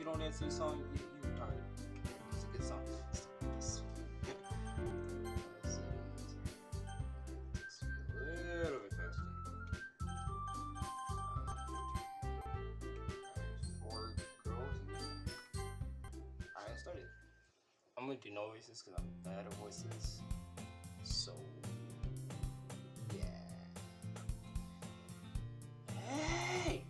know Nancy's song, you retarded. It's a good song. It's a little bit faster. Four girls. Alright, I started. I'm gonna do noises because I'm bad at voices. So, yeah. Hey!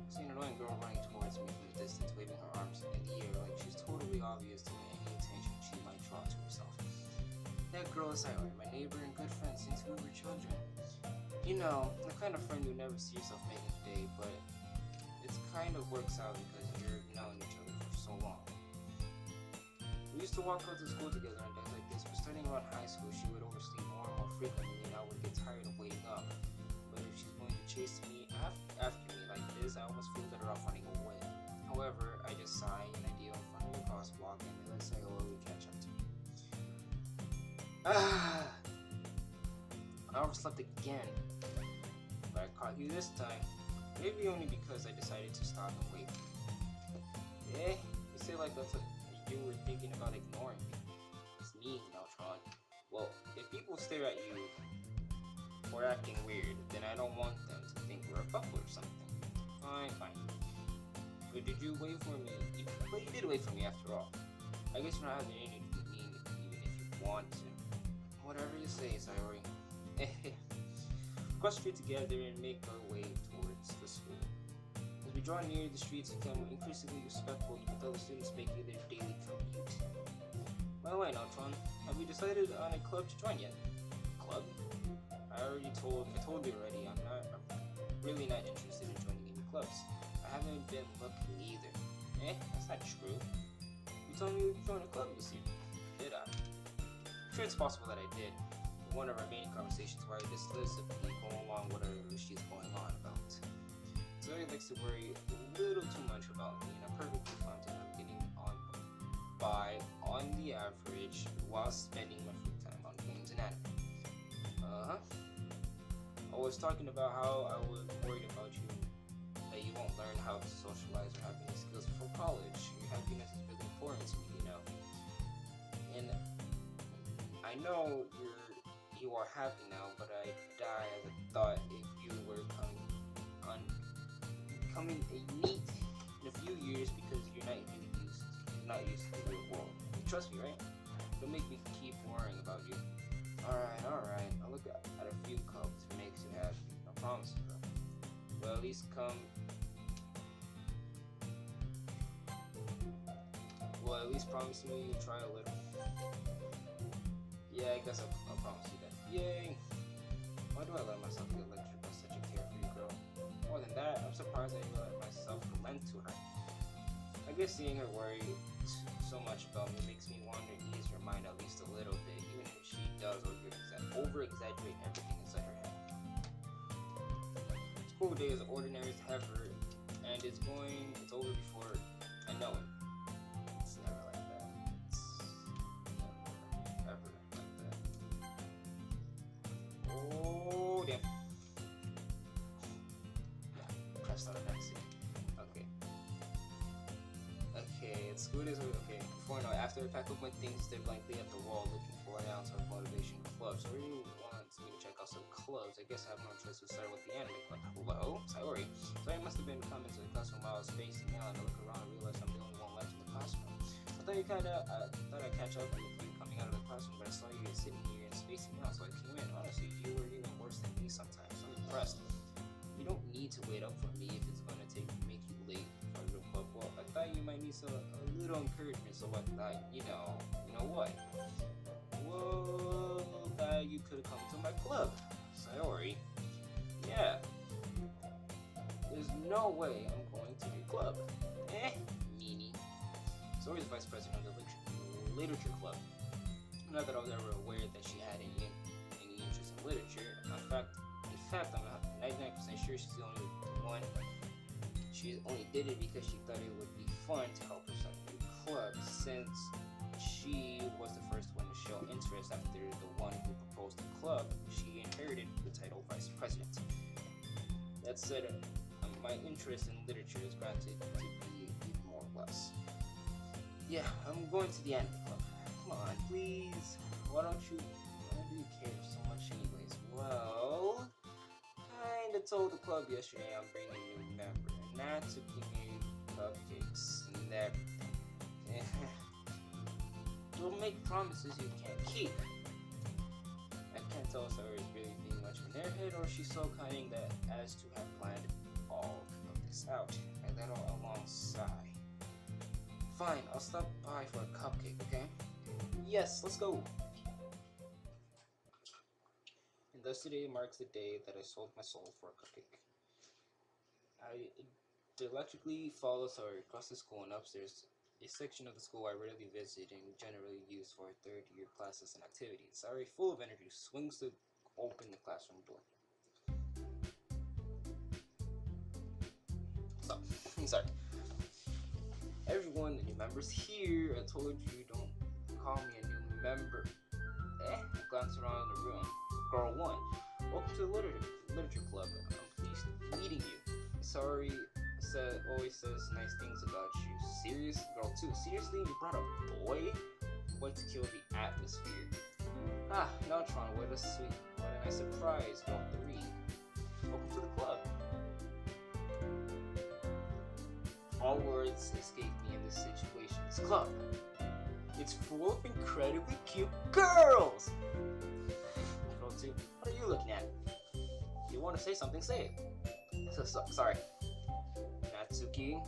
See an annoying girl running towards me from the distance, waving her arms in the air like she's totally obvious to me any attention she might draw to herself. That girl is Sayori, my neighbor and good friend since we were children. You know, the kind of friend you never see yourself making today, but it kind of works out because you've known each other for so long. We used to walk out to school together on days like this, but starting around high school, she would oversleep more and more frequently, and I would get tired of waiting up. But if she's going to chase me after me like this, I almost feel better off running away. However, I just sigh an idea in front of the crosswalk and let Sayori will catch up to me. I overslept again, but I caught you this time. Maybe only because I decided to stop and wait. Eh? You say like that's what you were thinking about ignoring me. It's me, Neltron. Well, if people stare at you for acting weird, then I don't want them to think we're a couple or something. Fine. But did you wait for me? But you did wait for me after all. I guess you're not having any to be mean even if you want to. Whatever you say, Sayori. Cross the street together and make our way towards the school. As we draw near, the streets become increasingly respectful with other students making their daily commute. By the way, Neltron, have you decided on a club to join yet? Club? I told you already, I'm really not interested in joining any clubs. I haven't been looking either. That's not true. You told me you'd join a club this year. Did I? I'm sure it's possible that I did. In one of our main conversations where I dismissively go along whatever she's going on about. Zoe likes to worry a little too much about me, and I'm perfectly fine to not getting on by on the average while spending my free time on games and anime. I was talking about how I was worried about you, that you won't learn how to socialize or have any skills before college. Your happiness is really important to me, you know. And I know you are happy now, but I die as a thought if you were becoming a NEET in a few years because you're not used to the real world. You trust me, right? Don't make me keep worrying about you. Alright. I'll look at a few cups if it makes you happy. I promise you, bro. Well, at least promise me you'll try a little. Yeah, I guess I'll promise you that. Yay! Why do I let myself get lectured by such a carefree girl? More than that, I'm surprised I let myself relent to her. I guess seeing her worry so much about me makes me want to ease her mind at least a little bit, even if she does over-exaggerate everything inside her head. School day is ordinary as ever, and it's over before I know it. It's never like that. It's never, ever like that. Oh, damn. Yeah, pressed on an accident. Okay, school days are okay. Before I know it, after I pack up my things, stare blankly at the wall looking for an ounce of motivation clubs. So really wants me to check out some clubs. I guess I have no choice to start with the anime club. Hello? Sayori. So I must have been coming to the classroom while I was spacing out, and I look around and realize I'm the only one left in the classroom. I thought I'd catch up with you coming out of the classroom, but I saw you sitting here and spacing out, so I came in. Honestly, you were even worse than me sometimes. I'm impressed. You don't need to wait up for me if it's gonna make you late for the club. Well, I thought you might need a little encouragement, so I thought, you know what? Well, that you could have come to my club. Sayori. Yeah. There's no way I'm going to your club. Meanie. Sayori's vice president of the literature club. Not that I was ever aware that she had any interest in literature. In fact, I'm 99% sure she's the only one. She only did it because she thought it would be fun to help her start a new club, since she was the first one to show interest after the one who proposed the club. She inherited the title vice president. That said, my interest in literature is granted to be even more class. Yeah, I'm going to the anime club. Come on, please. Why do you care so much anyways? Well, kinda told the club yesterday I'm bringing a new member, and Natsuki made cupcakes and everything. Don't make promises you can't keep. I can't tell if Sarah is really being much in their head or she's so cunning that as to have planned all of this out. I let out a long sigh. Fine, I'll stop by for a cupcake, okay? Yes, let's go! And thus today marks the day that I sold my soul for a cupcake. I dialectically follow Saori across the school and upstairs, a section of the school I rarely visit and generally use for third-year classes and activities. Saori, full of energy, swings to open the classroom door. Stop. I'm sorry. Everyone, the new members here. I told you don't call me a new member. I glance around the room. Girl 1, welcome to the literature club. I'm pleased meeting you. Sorry, always says nice things about you. Serious? Girl 2, seriously? You brought a boy? Way to kill the atmosphere. Ah, Nautron, what a nice surprise. Girl 3, welcome to the club. All words escape me in this situation. This club, it's full of incredibly cute girls! Girl 2, what are you looking at? If you want to say something, say it. Sorry. Natsuki.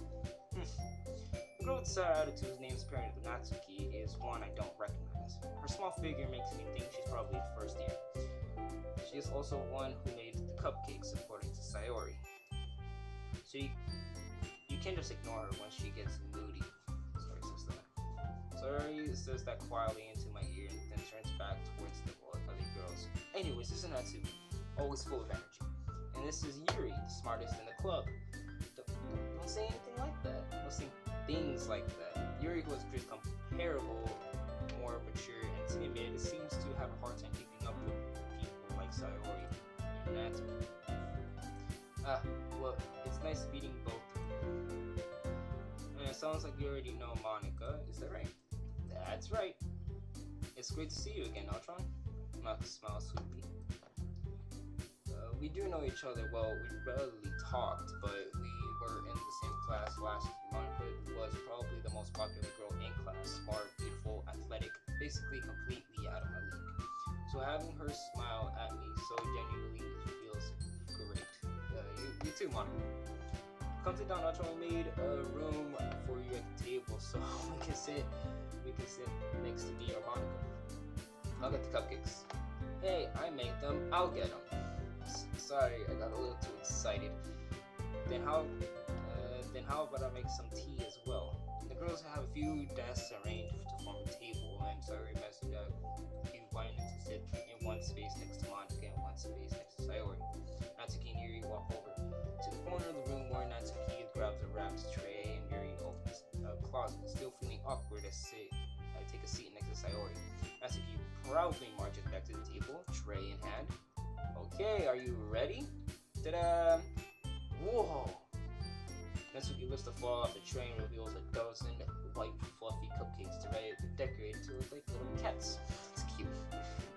The girl with sad attitude whose name is apparent to Natsuki is one I don't recognize. Her small figure makes me think she's probably first year. She is also one who made the cupcakes, according to Sayori. So you can just ignore her when she gets moody. Sayori says that quietly into my ear and then turns back towards the other girls. Anyways, this is Natsuki, always full of energy. And this is Yuri, the smartest in the club. Don't say anything like that. Don't say things like that. Yuri, who is comparable, more mature and timid, seems to have a hard time keeping up with people like Sayori and Natsuki. Well, it's nice meeting both of you. And it sounds like you already know Monica, is that right? That's right. It's great to see you again, Nautron. Monica smiles sweetly. We do know each other well. We rarely talked, but we were in the same class last year. Monica was probably the most popular girl in class. Smart, beautiful, athletic, basically completely out of my league. So having her smile at me so genuinely feels great. You too, Monica. Come sit down, Nautron. We made a room for you at the table so we can sit next to me or Monica. I'll get the cupcakes. Hey, I made them. I'll get them. Sorry, I got a little too excited. Then how about I make some tea as well? The girls have a few desks arranged to form a table. I'm sorry, messed up. You wanted to sit in one space next to Monica and one space next to Sayori. Natsuki and Yuri walk over to the corner of the room where Natsuki grabs a wrapped tray and Yuri opens a closet. Still feeling awkward, I take a seat next to Sayori. Natsuki proudly marches back to the table, tray in hand. Okay, are you ready? Ta-da! Whoa! Natsuki lifts the fall off the tray and reveals a dozen white, fluffy cupcakes decorated to look like little cats. It's cute.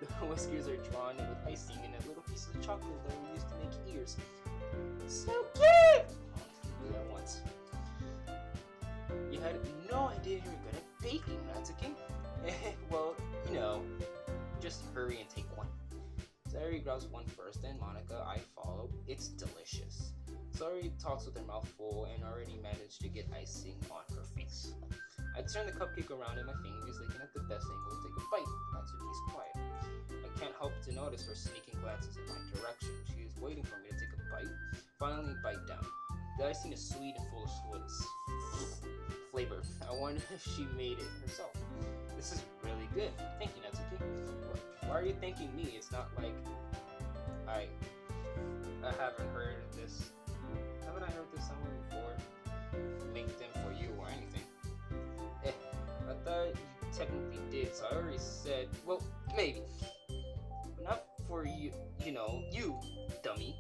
The whiskers are drawn with icing and a little piece of chocolate that we used to make ears. So cute! Do that once. You had no idea you were good at baking, Natsuki. Well, just hurry and take one. Sayori grabs one first, then Monica, I follow. It's delicious. Sayori talks with her mouth full and already managed to get icing on her face. I turn the cupcake around in my fingers, looking at the best angle to take a bite. Natsuki's quiet. I can't help to notice her sneaking glances in my direction. She is waiting for me to take a bite. Finally, bite down. The icing is sweet and full of flavor. I wonder if she made it herself. This is really good. Thank you, Natsuki. Why are you thanking me? It's not like I haven't heard this. Haven't I heard this somewhere before? Make them for you or anything. I thought you technically did, so I already said, well, maybe. But not for you, you, dummy.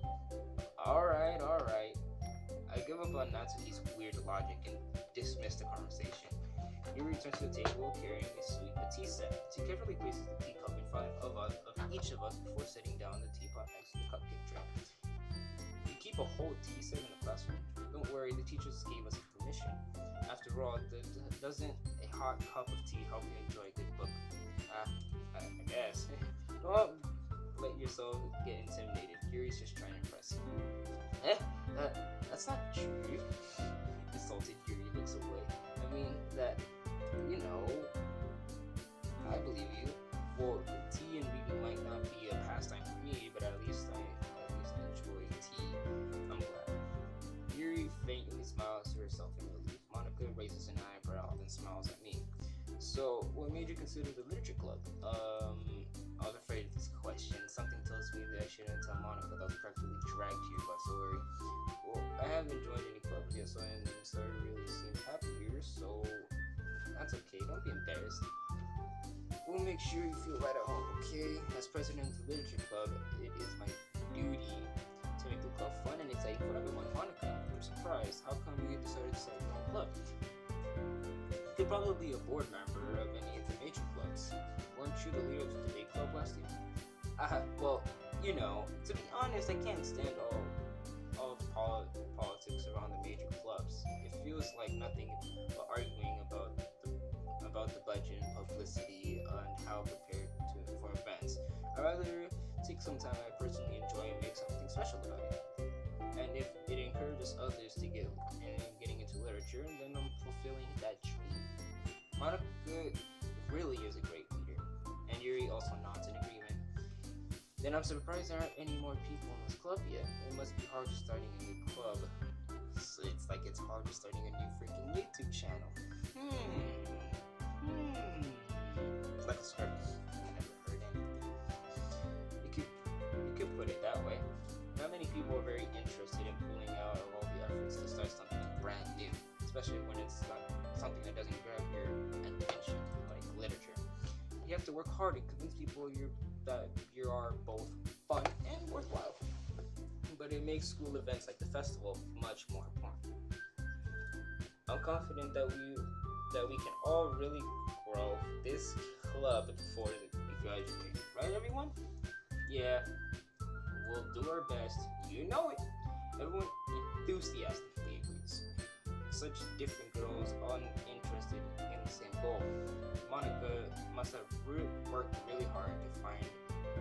Alright. I give up on Natsuki's weird logic and dismiss the conversation. Yuri returns to the table carrying a tea set. She carefully places the teacup in front of each of us before setting down the teapot next to the cupcake tray. You keep a whole tea set in the classroom? Don't worry, the teachers gave us permission. After all, doesn't a hot cup of tea help you enjoy a good book? I guess. Don't let yourself get intimidated. Yuri's just trying to impress you. That's not true. Insulted Yuri looks away. I mean, I believe you. Well, tea and reading might not be a pastime for me, but at least I enjoy tea. I'm glad. Yuri faintly smiles to herself in relief. Monica raises an eyebrow, then smiles at me. So, what made you consider the literature club? I was afraid of this question. Something tells me that I shouldn't tell Monica that I was practically dragged here by Sorry. Well, I haven't joined any clubs yet, so I started to really seem happy here, so that's okay. Don't be embarrassed. We'll make sure you feel right at home, okay? As president of the literature club, it is my duty to make the club fun and exciting for everyone. Monica, I'm surprised. How come you decided to start your own club? You could probably be a board member of any of the major clubs. Weren't you the leader of the debate club last year? Well, to be honest, I can't stand all of the politics around the major clubs. It feels like nothing but arguing about the budget and publicity and how prepared for events. I'd rather take some time I personally enjoy and make something special about it. And if it encourages others to getting into literature, then I'm fulfilling that dream. Monica really is a great leader, and Yuri also nods in agreement. Then I'm surprised there aren't any more people in this club yet. It must be hard just starting a new club. So it's like it's hard just starting a new freaking YouTube channel. It's like a circus. I never heard anything. You could put it that way. Not many people are very interested in pulling out of all the efforts to start something brand new, especially when it's not something that doesn't grab your attention, like literature. You have to work hard and convince people that you are both fun and worthwhile. But it makes school events like the festival much more important. I'm confident that we can all really grow this club before we graduate. Right, everyone? Yeah, we'll do our best. You know it. Everyone enthusiastically agrees. Such different girls, all interested in the same goal. Monica must have worked really hard to find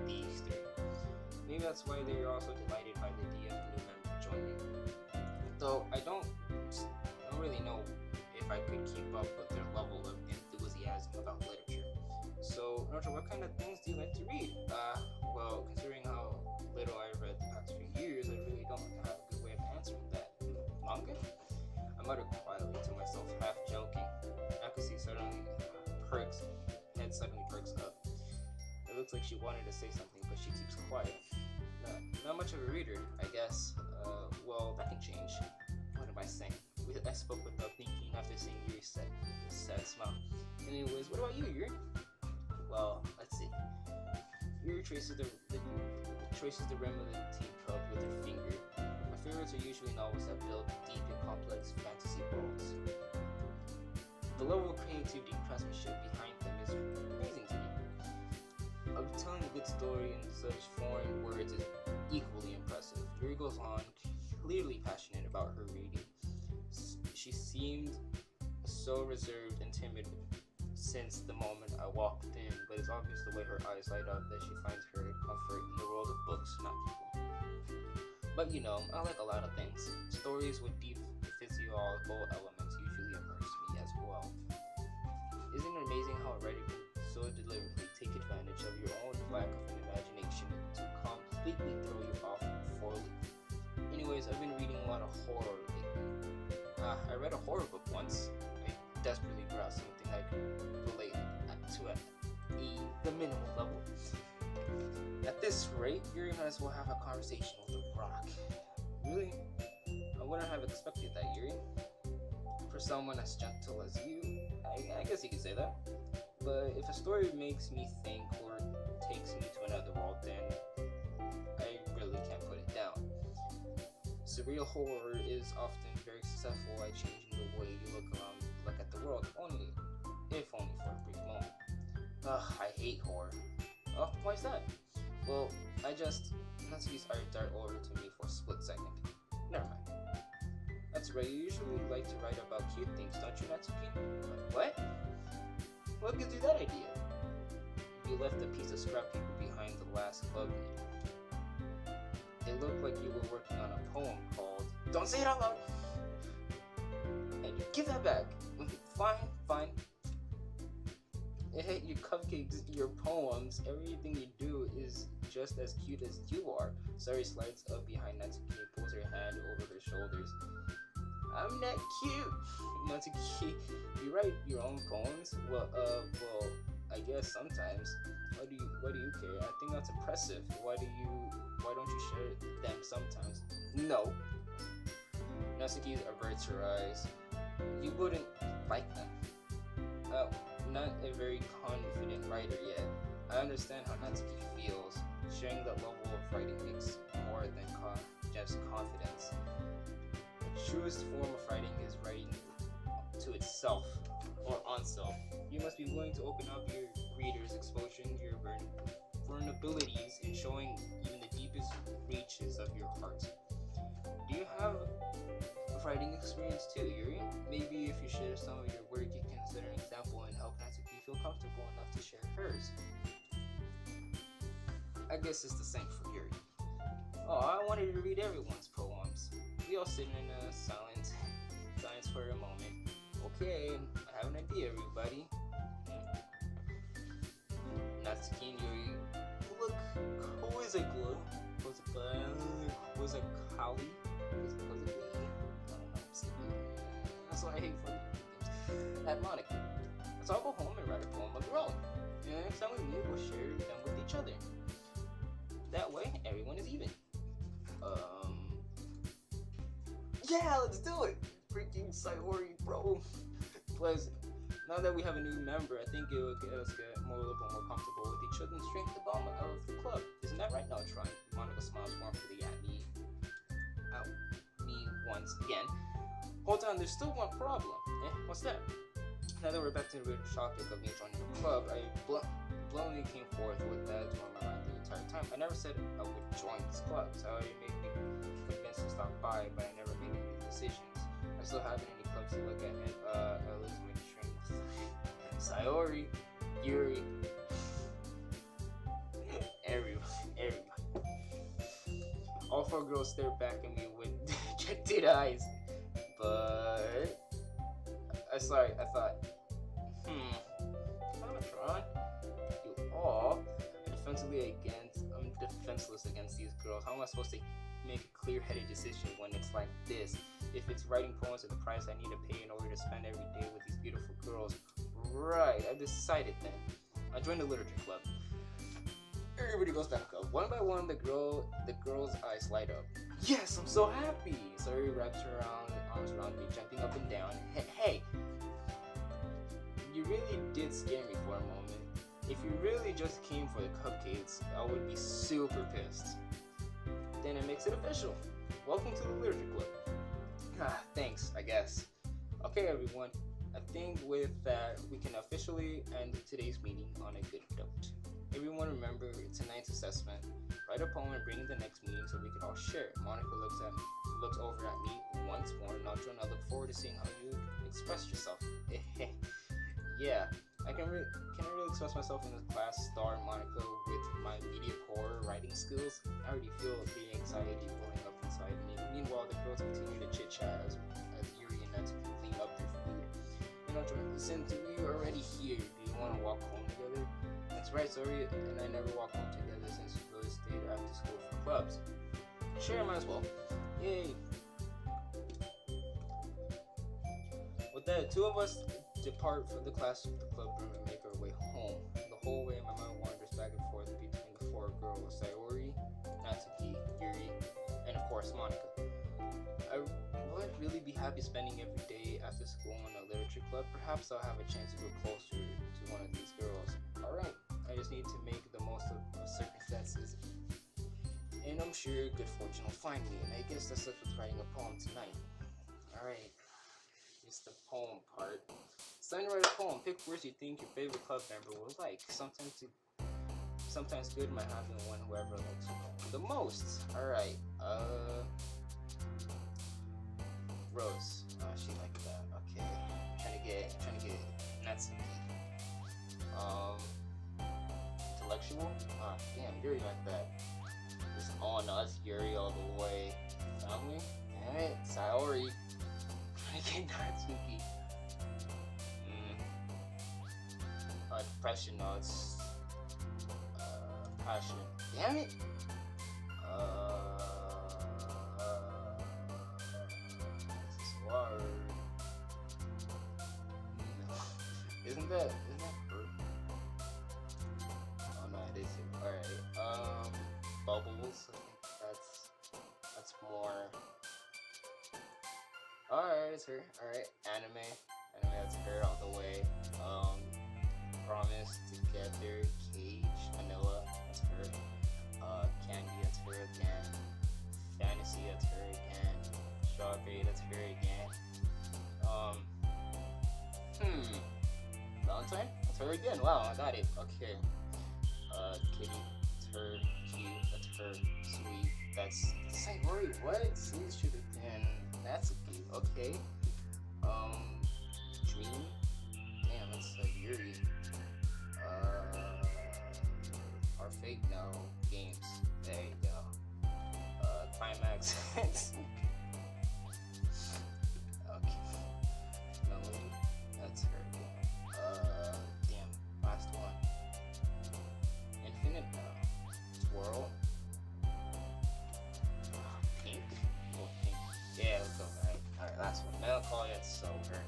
these three. Maybe that's why they are also delighted by the idea of the new member joining. Though I don't really know if I could keep up with their level of enthusiasm about literature. So, Roger, what kind of things do you like to read? Well, considering how little I read the past few years, I really don't have a good way of answering that. Manga? I muttered quietly to myself, half joking. Nakusi suddenly perks up. It looks like she wanted to say something, but she keeps quiet. Not much of a reader, I guess. Well, that can change. What am I saying? I spoke without thinking after seeing Yuri's sad smile. Anyways, what about you, Yuri? Well, let's see. Yuri traces the rim of the teacup with her finger. My favorites are usually novels that build deep and complex fantasy worlds. The level of creativity and craftsmanship behind them is amazing to me. Telling a good story in such foreign words is equally impressive. Yuri goes on, clearly passionate about her reading. She seemed so reserved and timid since the moment I walked in, but it's obvious the way her eyes light up that she finds her comfort in the world of books, not people. But I like a lot of things. Stories with deep physiological elements usually immerse me as well. Isn't it amazing how a writer can so deliberately take advantage of your own lack of an imagination to completely throw you off fully? Anyways, I've been reading a lot of horror lately. I read a horror book once. I desperately grasped something I could relate to at the minimal level. At this rate, Yuri might as well have a conversation with a rock. Really? I wouldn't have expected that, Yuri. For someone as gentle as you, I guess you could say that. But if a story makes me think or takes me to another world, then I really can't put it down. Surreal horror is often very successful at changing the the way you look at the world, if only for a brief moment. Ugh, I hate horror. Oh, why's that? Well, Natsuki's eyes dart over to me for a split second. Never mind. That's right, you usually like to write about cute things, don't you, Natsuki? What? What gives you that idea? You left a piece of scrap paper behind the last club meeting. It looked like you were working on a poem called... Don't say it out loud! And you give that back. Fine. Your cupcakes, your poems, everything you do is just as cute as you are. Sari slides up behind Natsuki and pulls her hand over her shoulders. I'm not cute! Natsuki, you write your own poems? Well, I guess sometimes. Why do you care? I think that's impressive. Why don't you share them sometimes? No. Natsuki averts her eyes. You wouldn't like them. Not a very confident writer yet. I understand how Natsuki feels. Sharing that level of writing makes more than just confidence. The truest form of writing is writing to itself or on self. You must be willing to open up your readers, exposing your vulnerabilities and showing even the deepest reaches of your heart. Do you have writing experience too, Yuri? Maybe if you share some of your work, you can set an example and help Natsuki feel comfortable enough to share hers. I guess it's the same for Yuri. Oh, I wanted to read everyone's poems. We all sit in a silence for a moment. Okay, I have an idea, everybody. Natsuki and Yuri look quizzically. Quizzically? That's what I hate for games. At Monica. Let's all go home and write a poem of our own. And next time we meet, we'll share them with each other. That way, everyone is even. Yeah, let's do it! Freaking Sayori, bro. Plus, now that we have a new member, I think it will get us a little bit more comfortable with each other and strengthen the bond of the club. Isn't that right, Natron? Monica smiles warmly at me once again. Hold on, there's still one problem. What's that? Now that we're back to the original topic of me joining the club, I bluntly came forth with that on my mind the entire time. I never said I would join this club, so it made me convinced to stop by, but I never made any decisions. I still haven't any clubs to look at, and I lose my strength. Sayori, Yuri, everyone. All four girls stare back at me with dejected eyes. But I thought, Tron, you all I'm defenseless against these girls. How am I supposed to make a clear-headed decision when it's like this? If it's writing poems at the price I need to pay in order to spend every day with these beautiful girls. Right, I decided then. I joined the literature club. Everybody goes back up. One by one, the girl's eyes light up. Yes, I'm so happy! Sari wraps her arms around me, jumping up and down. Hey! You really did scare me for a moment. If you really just came for the cupcakes, I would be super pissed. Then it makes it official. Welcome to the literature club. Thanks, I guess. Okay, everyone. I think with that, we can officially end today's meeting on a good note. Everyone remember, tonight's assessment. Write a poem and bring it the next meeting so we can all share it. Monica looks over at me once more. Natron, I look forward to seeing how you express yourself. Yeah, I can really express myself in this class, star Monica, with my media core writing skills. I already feel the anxiety blowing up inside me. Meanwhile, the girls continue to chit-chat as Yuri and Natsuki clean up their food. And Natron, since we're already here, do you want to walk home together? That's right, Sari and I never walked home together since we both stayed after school for clubs. Sure, might as well. Yay! With that, two of us depart from the class of the club room and make our way home. The whole way, my mind wanders back and forth between the four girls: Sayori, Natsuki, Yuri, and of course Monica. I would really be happy spending every day after school in a literature club. Perhaps I'll have a chance to grow closer to one of these girls. Alright, I just need to make the most of circumstances. And I'm sure good fortune will find me, and I guess that's such with writing a poem tonight. Alright. It's the poem part. It's time to write a poem. Pick words you think your favorite club member will like. Sometimes good might happen when whoever likes you the most. Alright, Rose. She like that. Okay. Trying to get Natsuki. Intellectual? Damn, Yuri like that. It's on us, Yuri all the way. Family? Damn it, Sayori. Trying to get Natsuki. Depression, no, it's passion. Damn it! This is hard. Isn't that hurt? Oh no, it is. Alright. Bubbles. I think that's more. Alright, it's her. Alright, anime. That's her all the way. Promise Together, Cage, Vanilla, that's her. Candy, that's her again. Fantasy, that's her again. Strawberry, that's her again. Valentine, that's her again. Wow, I got it. Okay. Kitty, that's her. Cute, that's her. Sweet, that's Sayori. What? Sweet should have been Natsuki. Okay. Dream. Damn, that's Yuri. Our fate, no. Games. There you go. Climax. Okay. Melody. That's her again. Damn. Last one. Infinite, no. Twirl. Pink. Oh, pink. Yeah, let's go. Alright, last one. Melancholy, that's so her.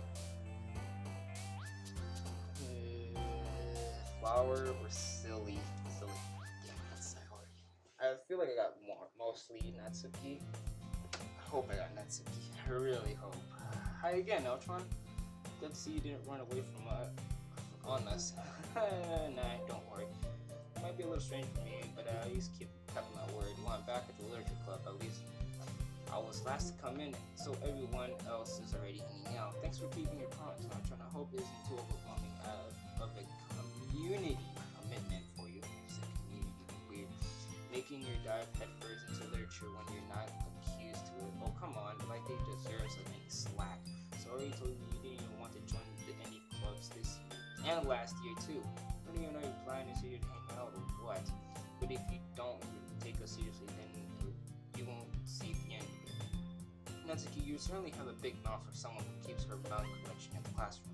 Flower or silly? Damn, that's Sayori. I feel like I got mostly Natsuki. I hope I got Natsuki. I really hope. Hi again, Eltron. Good to see you didn't run away from on us. Nah, don't worry. It might be a little strange for me, but I always kept my word. Well, I'm back at the literature club. At least I was last to come in, so everyone else is already hanging out. Thanks for keeping your promise, Eltron. I hope it isn't too overwhelming of a community commitment for you. It's a community weird. Making your dive headfirst into literature when you're not accused to it. Oh, come on, like they deserve some slack. Sorry, told you didn't even want to join any clubs this year and last year too. I don't even know your plan is here to hang out or what. But if you don't take us seriously, then you won't see the end of it. Natsuki, you certainly have a big mouth for someone who keeps her mouth collection in the classroom.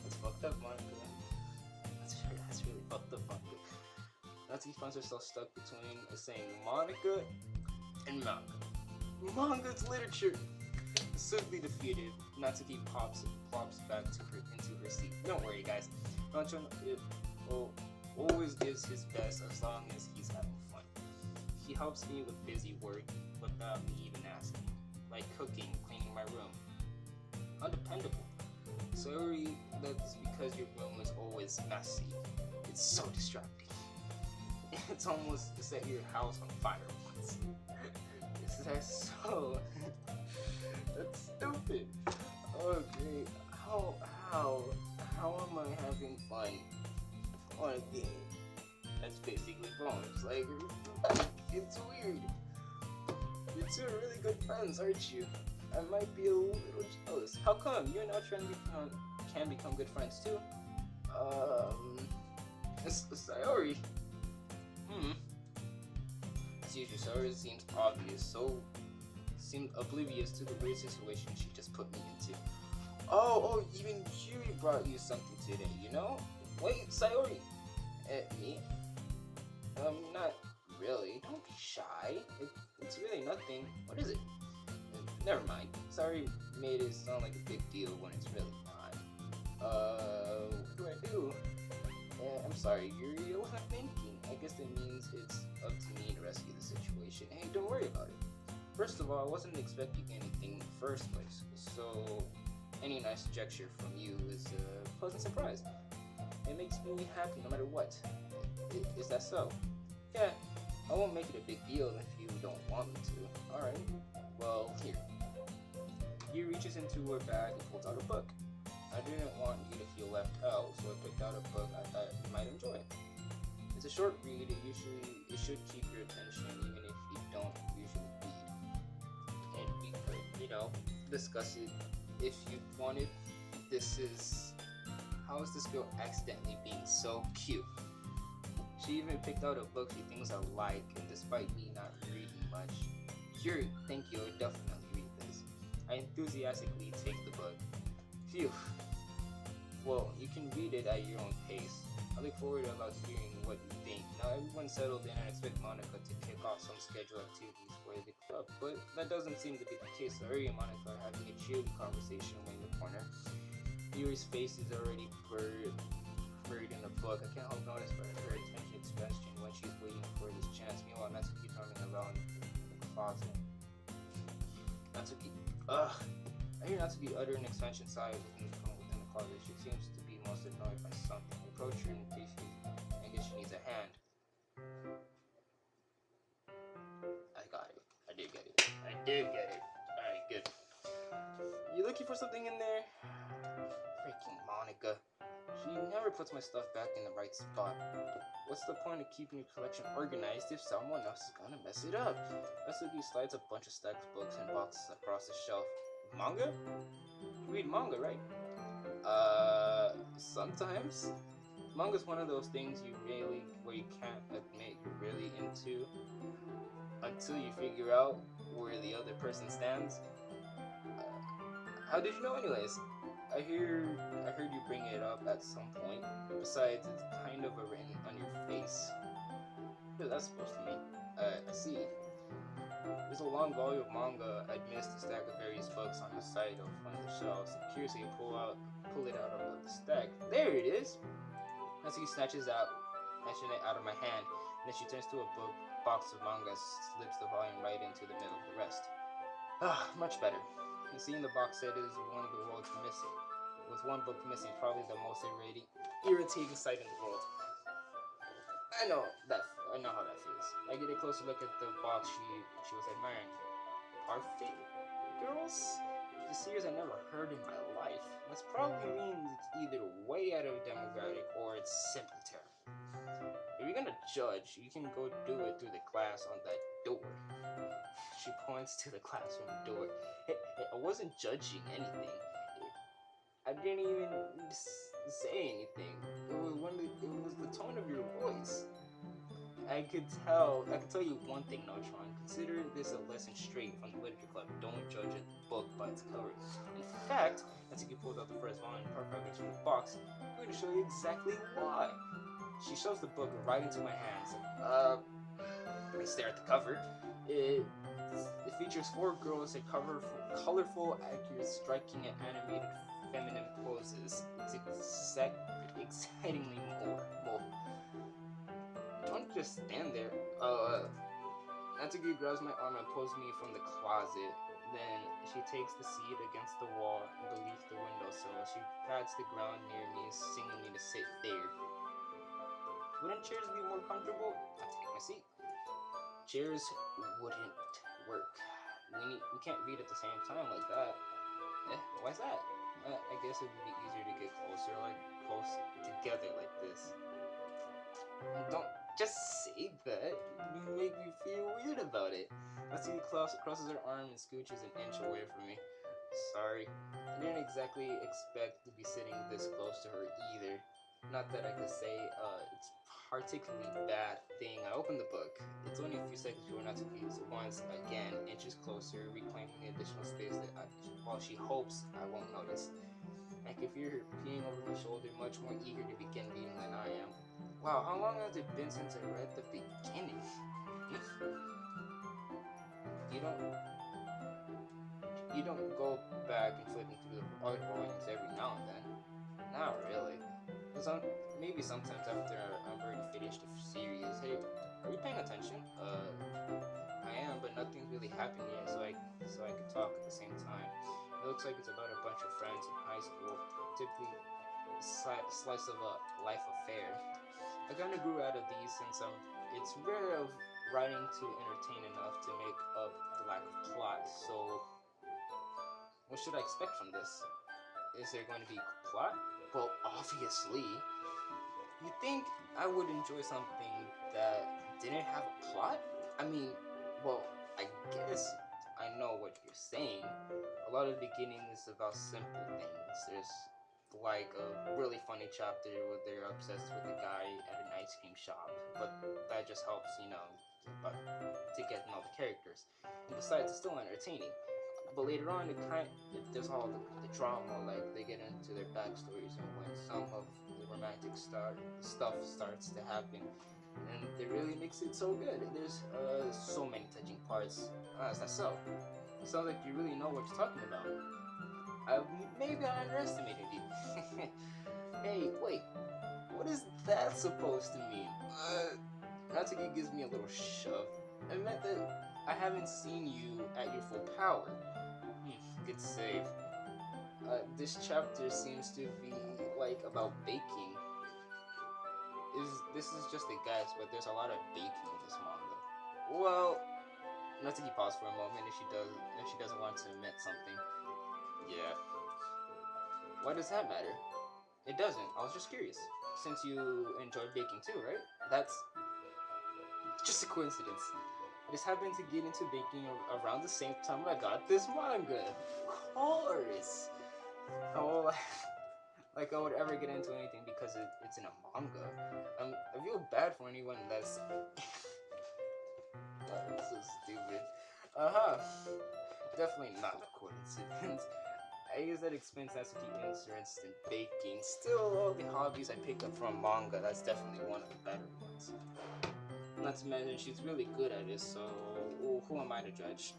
That's fucked up, Monica. That's really fucked up, Monica. Natsuki finds herself stuck between saying Monica and manga. Manga's literature. Simply defeated, Natsuki plops back into her seat. Don't worry, guys. Ranchon always gives his best as long as he's having fun. He helps me with busy work without me even asking, like cooking, cleaning my room. Undependable. Sorry, that's because your room is always messy. It's so distracting. It's almost to set your house on fire once. That's so... That's stupid. Oh, great. How am I having fun on a game that's basically bones? Like, it's weird. You two are really good friends, aren't you? I might be a little jealous. How come? You and Ultron can become good friends too? It's Sayori. As usual, Sayori seemed oblivious to the weird situation she just put me into. Oh, even Yuri brought you something today, you know? Wait, Sayori. Me? Not really. Don't be shy. It's really nothing. What is it? Never mind. Sorry made it sound like a big deal when it's really not. What do I do? I'm sorry, Yuri. I wasn't thinking. I guess that means it's up to me to rescue the situation. Hey, don't worry about it. First of all, I wasn't expecting anything in the first place, so any nice gesture from you is a pleasant surprise. It makes me happy no matter what. Is that so? Yeah, I won't make it a big deal if you don't want me to. Alright, well, here. He reaches into her bag and pulls out a book. I didn't want you to feel left out, so I picked out a book I thought you might enjoy. It's a short read. It should keep your attention even if you don't usually read. And we could, discuss it if you wanted. This is... How is this girl accidentally being so cute? She even picked out a book she thinks I like, and despite me not reading much. Sure, thank you, I'll definitely read this. I enthusiastically take the book. Phew. Well, you can read it at your own pace. I look forward to hearing what you think. Now everyone's settled in and I expect Monica to kick off some scheduled activities for the club, but that doesn't seem to be the case. So Ari and Monica are having a cheery conversation away in the corner. Yuri's face is already buried in a book. I can't help notice her attention expansion when she's waiting for this chance. Meanwhile, Natsuki roaming around in the closet. Natsuki, ugh. I hear Natsuki utter an expansion sigh from within the closet. She seems to be most annoyed by something. I approach her in case I guess she needs a hand. I got it. I did get it. Alright, good. You looking for something in there? Freaking Monica. She never puts my stuff back in the right spot. What's the point of keeping your collection organized if someone else is gonna mess it up? Natsuki slides a bunch of stacked books and boxes across the shelf. Manga? You read manga, right? Sometimes. Manga's one of those things where you can't admit you're really into until you figure out where the other person stands. How did you know anyways? I heard you bring it up at some point. Besides, it's kind of written on your face. What is that supposed to mean? I see. There's a long volume of manga amidst a stack of various books on the side of one of the shelves. Curiously, pull it out of the stack. There it is! Natsuki snatches it out of my hand, and then she turns to a box of manga, slips the volume right into the middle of the rest. Much better. And seeing the box set is one of the world's missing. With one book missing, probably the most irritating sight in the world. I know how that feels. I get a closer look at the box she was admiring. Parfait girls? The series I never heard in my life. This probably means it's either way out of demographic or it's simply terrible. If you're gonna judge, you can go do it through the class on that door. She points to the classroom door. Hey, I wasn't judging anything. I didn't even say anything. It was the tone of your voice. I could tell you one thing, Neutron. Consider this a lesson straight from the literature club. Don't judge a book by its cover. In fact, Natsuki pulled out the first volume and perfectly into the box. I'm going to show you exactly why. She shoves the book right into my hands. I stare at the cover. It features 4 girls in colorful, accurate, striking, and animated feminine poses. It's excitingly more. Don't just stand there. Natsuki grabs my arm and pulls me from the closet. Then she takes the seat against the wall beneath the windowsill. She pats the ground near me, signaling me to sit there. Wouldn't chairs be more comfortable? I take my seat. Chairs wouldn't work. We can't read at the same time like that. Why's that? I guess it would be easier to get close together like this. Don't just say that. You make me feel weird about it. Natsuki crosses her arm and scooches an inch away from me. Sorry. I didn't exactly expect to be sitting this close to her either. Not that I could say it's particularly bad thing. I opened the book. It's only a few seconds before Natsuki once again inches closer, reclaiming the additional space while she hopes I won't notice. Like if you're peeing over my shoulder, much more eager to begin reading than I am. Wow, how long has it been since I read the beginning? You don't go back and flipping through the art volumes every now and then. Not really. Maybe sometimes after I've already finished the series. Hey, are you paying attention? I am, but nothing's really happened yet, so I can talk at the same time. It looks like it's about a bunch of friends in high school, typically slice of a life affair. I kind of grew out of these since it's rare of writing to entertain enough to make up the lack of plot. So, what should I expect from this? Is there going to be plot? Well, obviously. You think I would enjoy something that didn't have a plot? I mean, well, I guess I know what you're saying. A lot of the beginning is about simple things. There's like a really funny chapter where they're obsessed with the guy at an ice cream shop, but that just helps, to get to know the characters. And besides, it's still entertaining. But later on, there's all the drama, like they get into their backstories and when some of the romantic stuff starts to happen, and it really makes it so good. There's so many touching parts. Is that so? It sounds like you really know what you're talking about. Maybe I underestimated you. Hey, wait, what is that supposed to mean? Natsuki gives me a little shove. It meant that I haven't seen you at your full power. Good save. This chapter seems to be like about baking. This is just a guess, but there's a lot of baking in this manga. Well, Natsuki paused for a moment if she doesn't want to admit something. Yeah. Why does that matter? It doesn't. I was just curious. Since you enjoy baking too, right? That's just a coincidence. I just happened to get into baking around the same time I got this manga. Of course. Oh, like I would ever get into anything because it's in a manga. I feel bad for anyone that's... That's so stupid. Definitely not a coincidence. I guess that explains Natsuki's interest in baking. Still, all the hobbies I pick up from manga, that's definitely one of the better ones. Not to mention, she's really good at it, so who am I to judge?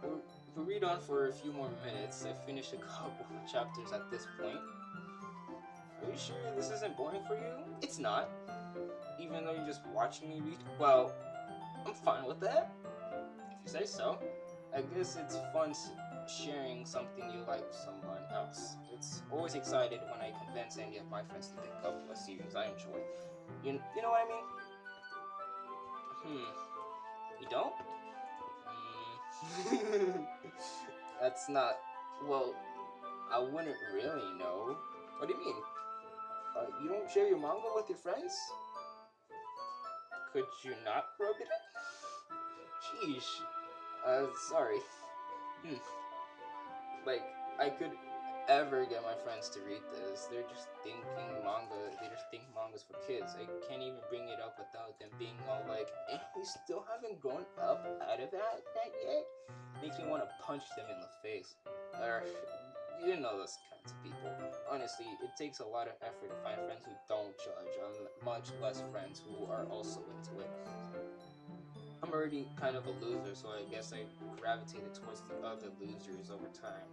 If we read on for a few more minutes, I finished a couple chapters at this point. Are you sure this isn't boring for you? It's not. Even though you're just watching me read? Well, I'm fine with that. If you say so. I guess it's fun sharing something you like with someone else. It's always excited when I convince any of my friends to pick up a series I enjoy. You know what I mean? You don't? That's not... Well, I wouldn't really know. What do you mean? You don't share your manga with your friends? Could you not rub it in? Sheesh. Sorry. Like, I could ever get my friends to read this. They just think manga's for kids. I can't even bring it up without them being all like, you still haven't grown up out of that yet? Makes me want to punch them in the face. You know those kinds of people. Honestly, it takes a lot of effort to find friends who don't judge, much less friends who are also into it. I'm already kind of a loser, so I guess I gravitated towards the other losers over time.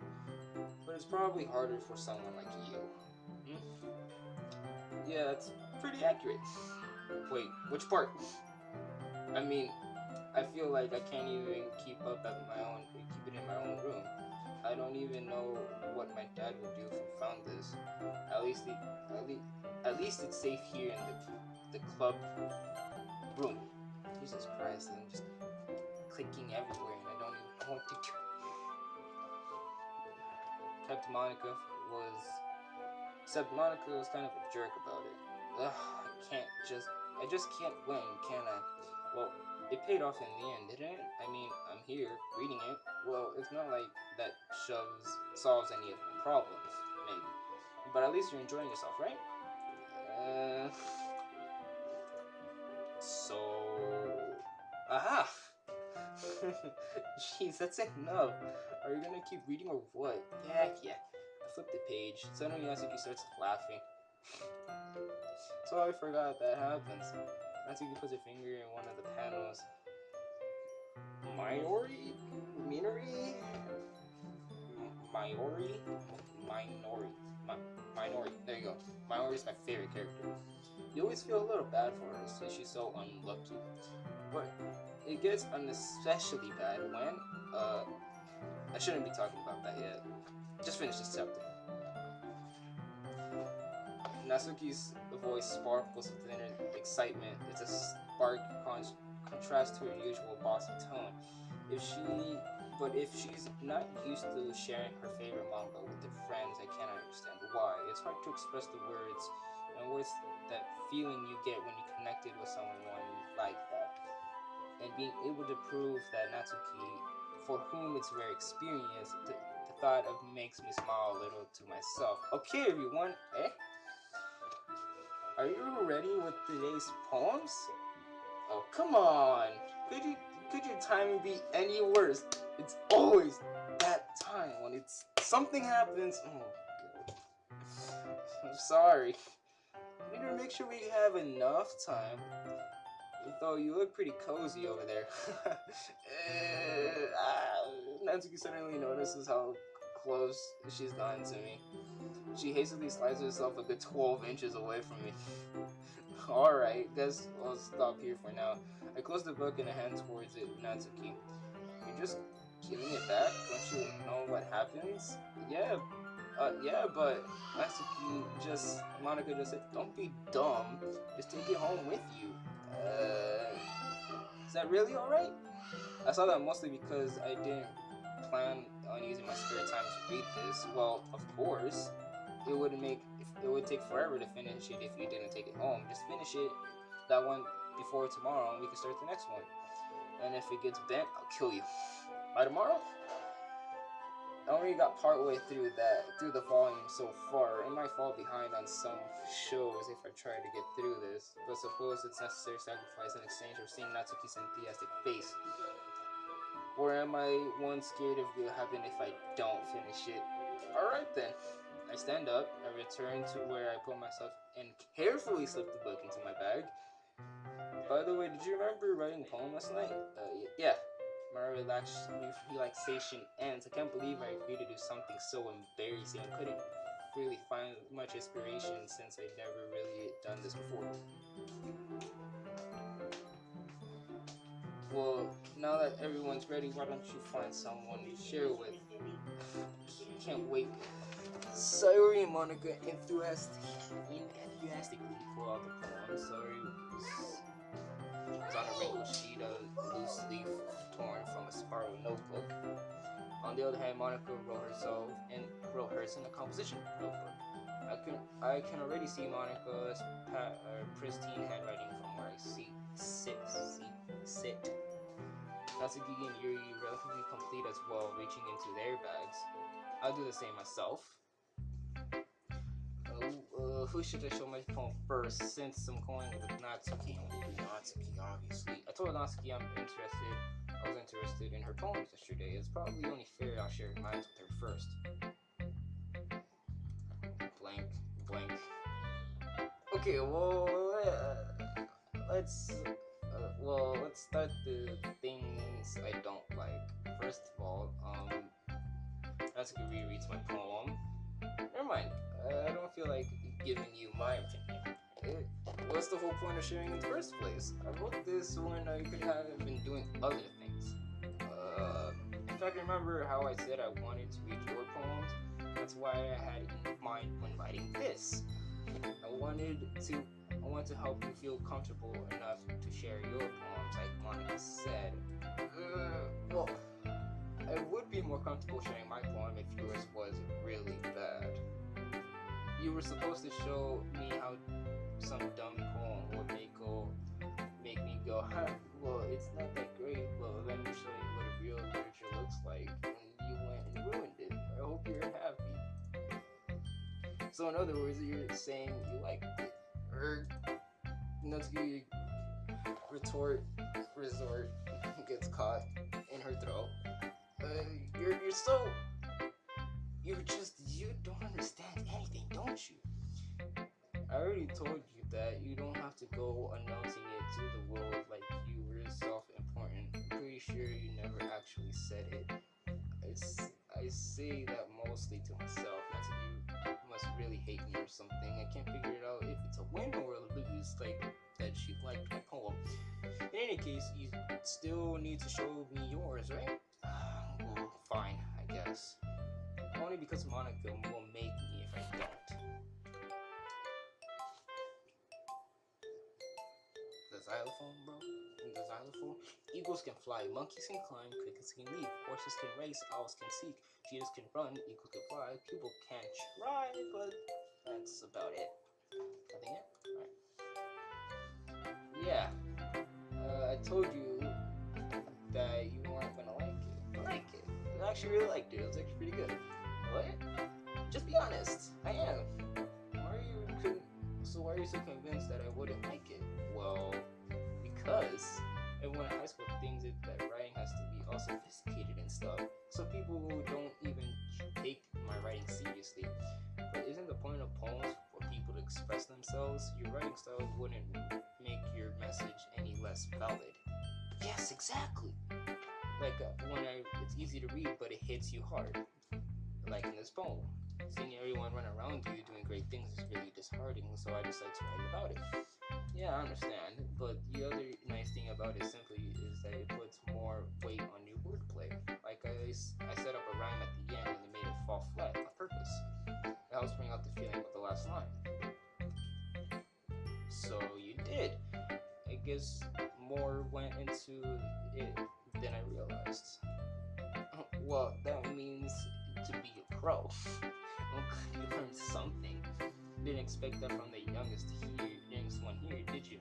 But it's probably harder for someone like you. Yeah, that's pretty accurate. Wait, which part? I mean, I feel like I can't even keep it in my own room. I don't even know what my dad would do if he found this. At least it's safe here in the club room. Jesus Christ, I'm just clicking everywhere and I don't even know what to do. Except Monica was kind of a jerk about it. I just can't win, can I? Well, it paid off in the end, didn't it? I mean, I'm here, reading it. Well, it's not like that solves any of my problems, maybe. But at least you're enjoying yourself, right? Aha! Jeez, that's enough. Are you gonna keep reading or what? Yeah. I flipped the page. Suddenly Natsuki starts laughing. So I forgot that happens. Natsuki puts her finger in one of the panels. Minority? There you go. Minority is my favorite character. You always feel a little bad for her since she's so unlucky. But it gets especially bad when, I shouldn't be talking about that yet. Just finish this chapter. Natsuki's voice sparkles with inner excitement. It's a stark contrast to her usual bossy tone. If she's not used to sharing her favorite manga with her friends, I cannot understand why. It's hard to express the words and what's that feeling you get when you connected with someone like that. And being able to prove that Natsuki, for whom it's rare experience, the thought of makes me smile a little to myself. Okay, everyone, are you ready with today's poems? Oh, come on! Could your timing be any worse? It's always that time when something happens. Oh, God. I'm sorry. We need to make sure we have enough time. Though you look pretty cozy over there. Natsuki suddenly notices how close she's gotten to me. She hastily slides herself a good 12 inches away from me. Alright, guess I'll stop here for now. I close the book and I hand towards it, Natsuki. You're just giving it back? Don't you know what happens? Yeah, but Monica just said, don't be dumb, just take it home with you. Is that really alright? I saw that mostly because I didn't plan on using my spare time to read this. Well, of course, it would take forever to finish it if you didn't take it home. Just finish it, that one before tomorrow, and we can start the next one. And if it gets bent, I'll kill you. By tomorrow? I already got partway through the volume so far. It might fall behind on some shows if I try to get through this, but suppose it's necessary sacrifice in exchange for seeing Natsuki's enthusiastic face. Or am I one scared of what will happen if I don't finish it? Alright then. I stand up, I return to where I put myself and carefully slip the book into my bag. By the way, did you remember writing a poem last night? Yeah. My relaxation ends. I can't believe I agreed to do something so embarrassing. I couldn't really find much inspiration since I'd never really done this before. Well, now that everyone's ready, why don't you find someone to share with? Can't wait. Sorry, Monica enthusiastically pull out the poem. Sorry was on a wrinkled sheet of loose leaf torn from a spiral notebook. On the other hand, Monica wrote hers in a composition notebook. I can already see Monica's pristine handwriting from where I sit. Natsuki and Yuri relatively complete as well, reaching into their bags. I'll do the same myself. Who should I show my poem first, since I'm going with Natsuki? Natsuki, obviously. I told Natsuki I was interested in her poems yesterday. It's probably only fair I'll share mine with her first. Blank. Okay, let's start the things I don't like. First of all, Natsuki rereads my poem. Never mind. I don't feel like giving you my opinion. What's the whole point of sharing in the first place? I wrote this when I could have been doing other things. In fact, remember how I said I wanted to read your poems? That's why I had in mind when writing this. I want to help you feel comfortable enough to share your poems, like Monica said. Well, I would be more comfortable sharing my poem if yours was really bad. You were supposed to show me how some dumb poem would make me go, well, it's not that great, but let me show you what a real literature looks like, and you went and ruined it. I hope you're happy. So in other words, you're saying you liked it. Natsuki resort gets caught in her throat. You don't understand anything, don't you? I already told you that you don't have to go announcing it to the world like you were self-important. I'm pretty sure you never actually said it. I say that mostly to myself. Natsuki must really hate me or something. I can't figure it out if it's a win or a lose, like that she liked my poem. In any case, you still need to show me yours, right? Well, fine, I guess. Only because Monica will make me if I don't. xylophone, bro? In the xylophone? Eagles can fly, monkeys can climb, crickets can leap, horses can race, owls can seek, cheetahs can run, eagles can fly, people can try, but that's about it. Nothing yet? Alright. Yeah. I told you that you weren't gonna like it. I like it. I actually really liked it. It was actually pretty good. What? Just be honest. I am. Why are you so convinced that I wouldn't like it? Well, because everyone in high school thinks that writing has to be all sophisticated and stuff. So people who don't even take my writing seriously. But isn't the point of poems for people to express themselves? Your writing style wouldn't make your message any less valid. Yes, exactly. Like it's easy to read, but it hits you hard. Like in this poem. Seeing everyone run around you doing great things is really disheartening, so I decided to write about it. Yeah, I understand, but the other nice thing about it simply is that it puts more weight on your wordplay. Like I set up a rhyme at the end and it made it fall flat on purpose. It helps bring out the feeling of the last line. So you did. I guess more went into it than I realized. Well, that means to be a pro. You learned something. Didn't expect that from the youngest one here, did you?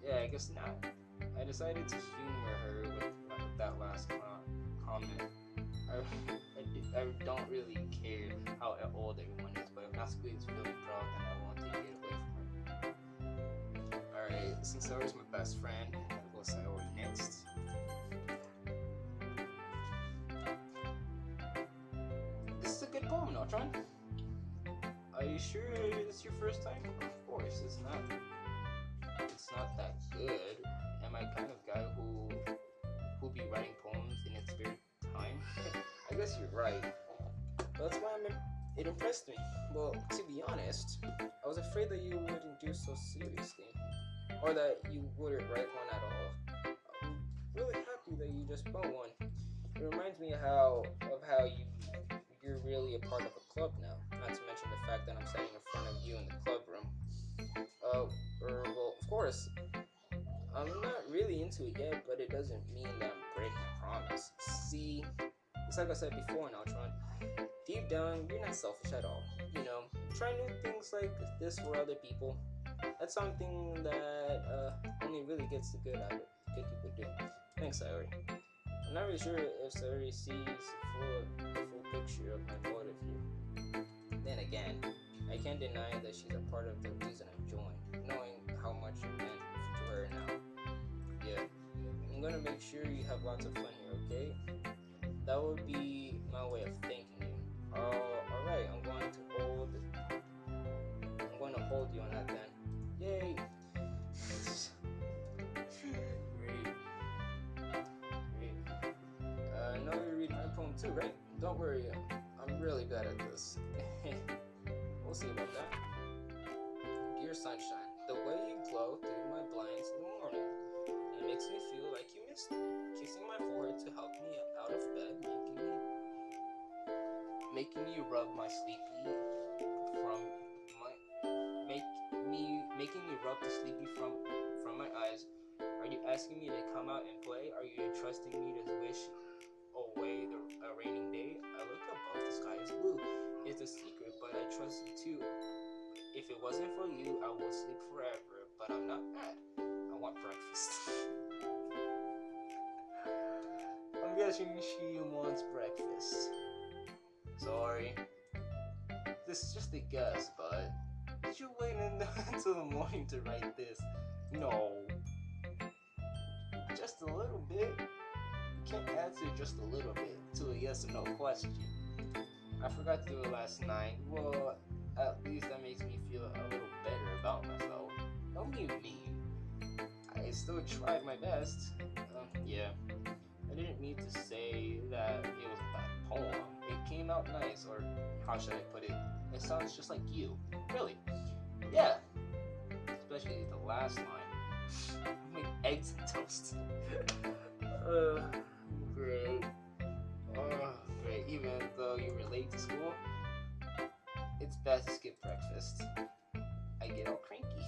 Yeah, I guess not. I decided to humor her with that last comment. I don't really care how old everyone is, but if Natsuki is really proud, then I won't take it away from her. Alright, since Sayori's my best friend, I'll go Sayori next. This is a good poem, Notron. Are you sure it's your first time? Of course, it's not that good. Am I kind of guy who be writing poems in its spare time? I guess you're right. That's why it impressed me. Well, to be honest, I was afraid that you wouldn't do so seriously, or that you wouldn't write one at all. I'm really happy that you just wrote one. It reminds me of how you're really a part of a club now. Not to mention the fact that I'm standing in front of you in the club room. Well, of course, I'm not really into it yet, but it doesn't mean that I'm breaking a promise. See, it's like I said before, Naltron. Deep down, you're not selfish at all. You know, try new things like this for other people. That's something that only really gets the good people do. Thanks, Sayori. I'm not really sure if Sayori sees the full picture of my motive here. Then again, I can't deny that she's a part of the reason I joined, knowing how much it meant to her now. Yeah, I'm gonna make sure you have lots of fun here, okay? That would be my way of thanking you. Alright, I'm going to hold you on that then. Yay! Great. I know you read my poem too, right? Don't worry, I'm really bad at this. We'll see about that. Dear sunshine, the way you glow through my blinds in the morning, it makes me feel like you missed me. Kissing my forehead to help me out of bed, making me rub my sleepy making me rub the sleepy from my eyes. Are you asking me to come out and play? Are you trusting me to wish away a raining day? I look above, the sky is blue. It's a secret, but I trust you too. If it wasn't for you, I would sleep forever. But I'm not mad. I want breakfast. I'm guessing she wants breakfast. Sorry. This is just a guess, but did you wait until the morning to write this? No. Just a little bit? You can't answer just a little bit to a yes or no question. I forgot to do it last night. Well, at least that makes me feel a little better about myself. Don't be mean. I still tried my best. Yeah. I didn't mean to say that it was a bad poem. It came out nice, or how should I put it? It sounds just like you. Really. Yeah. Especially the last line. Like eggs and toast. Great. Great. Even though you were late to school, it's best to skip breakfast. I get all cranky.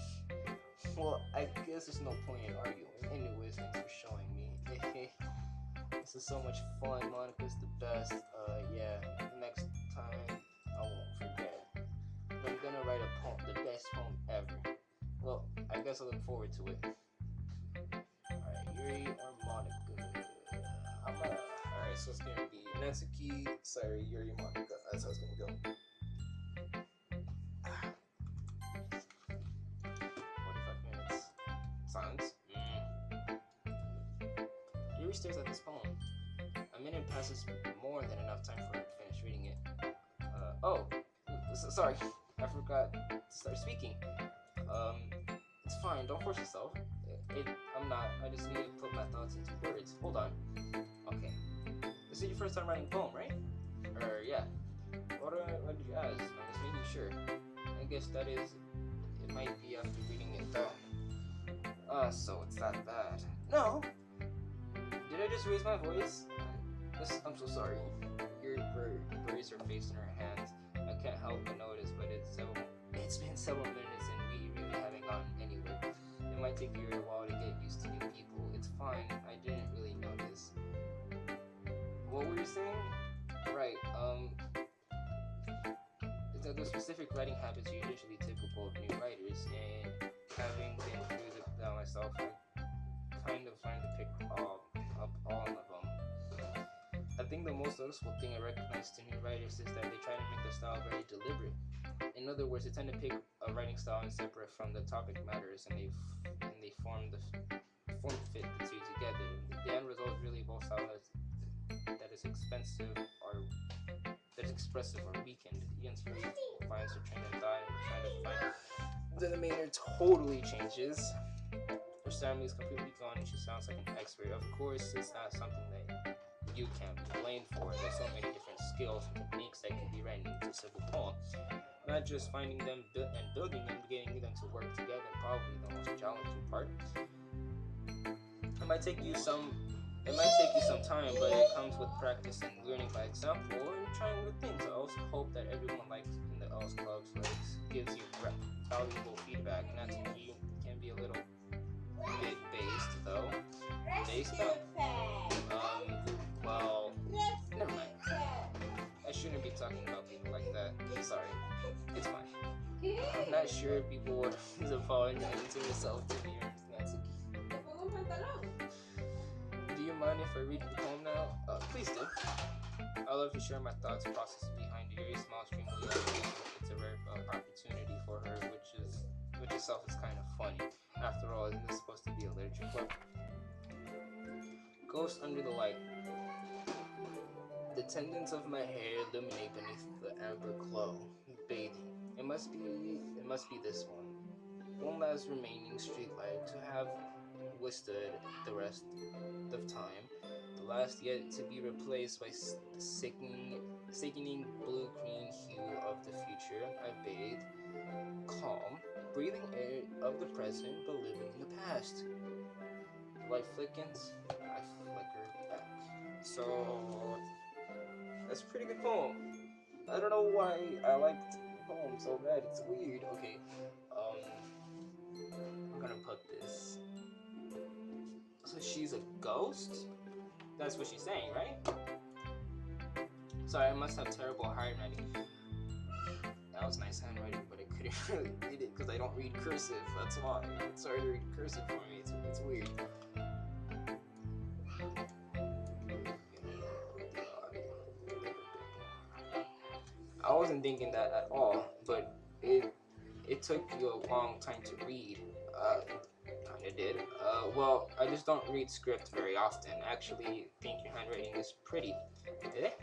Well, I guess guess there's no point in arguing. Anyways, thanks for showing me. This is so much fun. Monica's the best. Yeah, next time I won't forget. But I'm gonna write a poem, the best poem ever. Well, I guess I look forward to it. Alright, Yuri or Monica? Alright, so it's gonna be Natsuki, sorry, Yuri, Monica. That's how it's gonna go. 45 minutes. Silence. Yuri stares at this poem. A minute passes more than enough time for her to finish reading it. Sorry, I forgot to start speaking. It's fine, don't force yourself. I'm not, I just need to put my thoughts into words. Hold on. Okay. This is your first time writing a poem, right? Yeah. What did you ask? I'm just making sure. I guess that is, it might be after reading it though. So it's that bad. No! Did I just raise my voice? I'm so sorry. Yuri buries her face in her hands. I can't help but notice, but it's been several minutes and we really haven't gotten anywhere. It might take you a while to get used to new people. It's fine. I didn't really notice. What were you saying? Right. Is that the specific writing habits are usually typical of new writers, and having been through that myself, I kind of learned to pick up all of them. I think the most noticeable thing I recognize to new writers is that they try to make the style very deliberate. In other words, they tend to pick a writing style and separate from the topic matters, and they form fit the two together. The end result is really both styles that is expressive or weakened. Ian's really finds her train and die and trying to find then the manner totally changes. Her family is completely gone and she sounds like an expert. Of course, it's not something that you can be blamed for. There's so many different skills and techniques that can be written into a simple poem. Not just finding them and building them, getting them to work together, probably the most challenging part. It might take you some time, but it comes with practice and learning by example and trying new things. I also hope that everyone likes in the L's Clubs gives you valuable feedback. Natsuki can be a little bit based though. Based though? Well, never mind. I shouldn't be talking about people like that. Sorry. It's fine. I'm not sure if people would apologize to yourself to be honest, Natsuki. Do you mind if I read the poem now? Please do. I love to share my thoughts process behind Yuri's small stream. It's a rare opportunity for her, which itself is kind of funny. After all, isn't this supposed to be a literature club? Ghost under the light. The tendons of my hair illuminate beneath the amber glow, bathing. It must be this one. One last remaining streetlight to have withstood the rest of time. The last yet to be replaced by the sickening blue-green hue of the future. I bathe, calm, breathing air of the present, but living in the past. The light flickens, I flicker back. So that's a pretty good poem. I don't know why I liked the poem so bad. It's weird. Okay. I'm gonna put this. So she's a ghost? That's what she's saying, right? Sorry, I must have terrible handwriting. That was nice handwriting, but I couldn't really read it because I don't read cursive. That's why. It's hard to read cursive for me. It's weird. I wasn't thinking that at all, but it took you a long time to read. Kinda did. Well, I just don't read script very often. I actually think your handwriting is pretty. Did it?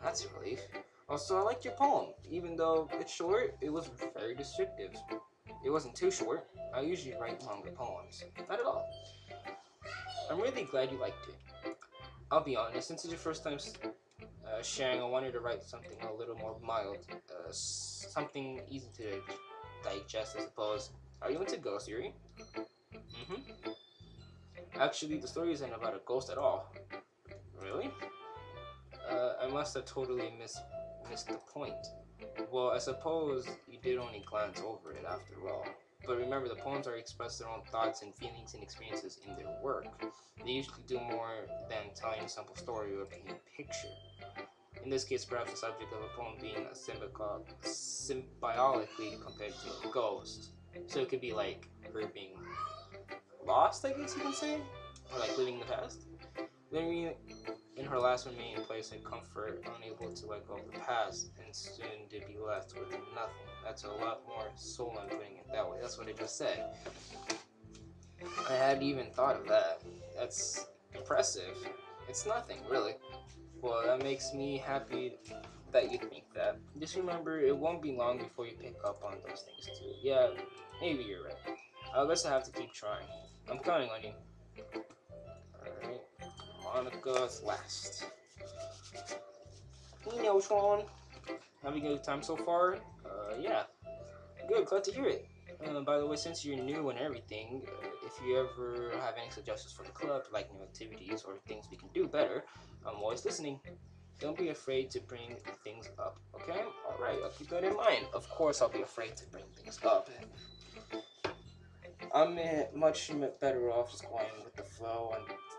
That's a relief. Also, I liked your poem. Even though it's short, it was very descriptive. It wasn't too short. I usually write longer poems. Not at all. I'm really glad you liked it. I'll be honest, since it's your first time sharing, I wanted to write something a little more mild. Something easy to digest, I suppose. Are you into ghost theory? Actually, the story isn't about a ghost at all. Really? I must have totally missed the point. Well, I suppose you did only glance over it after all. But remember, the poems are express their own thoughts and feelings and experiences in their work. They usually do more than telling a simple story or painting a picture. In this case, perhaps the subject of a poem being a symbiotically compared to a ghost. So it could be like her being lost, I guess you can say, or like living in the past. Living in her last remaining place in comfort, unable to let go of the past, and soon to be left with nothing. That's a lot more soul on putting it that way. That's what I just said. I hadn't even thought of that. That's impressive. It's nothing, really. Well, that makes me happy that you think that. Just remember, it won't be long before you pick up on those things too. Yeah, maybe you're right. I guess I have to keep trying. I'm counting on you. Alright. Monica's last. Hey, Neutron. Having a good time so far? Yeah. Good, glad to hear it. By the way, since you're new and everything, if you ever have any suggestions for the club, like new activities or things we can do better, I'm always listening. Don't be afraid to bring things up, okay? Alright, I'll keep that in mind. Of course I'll be afraid to bring things up. I'm much better off just going with the flow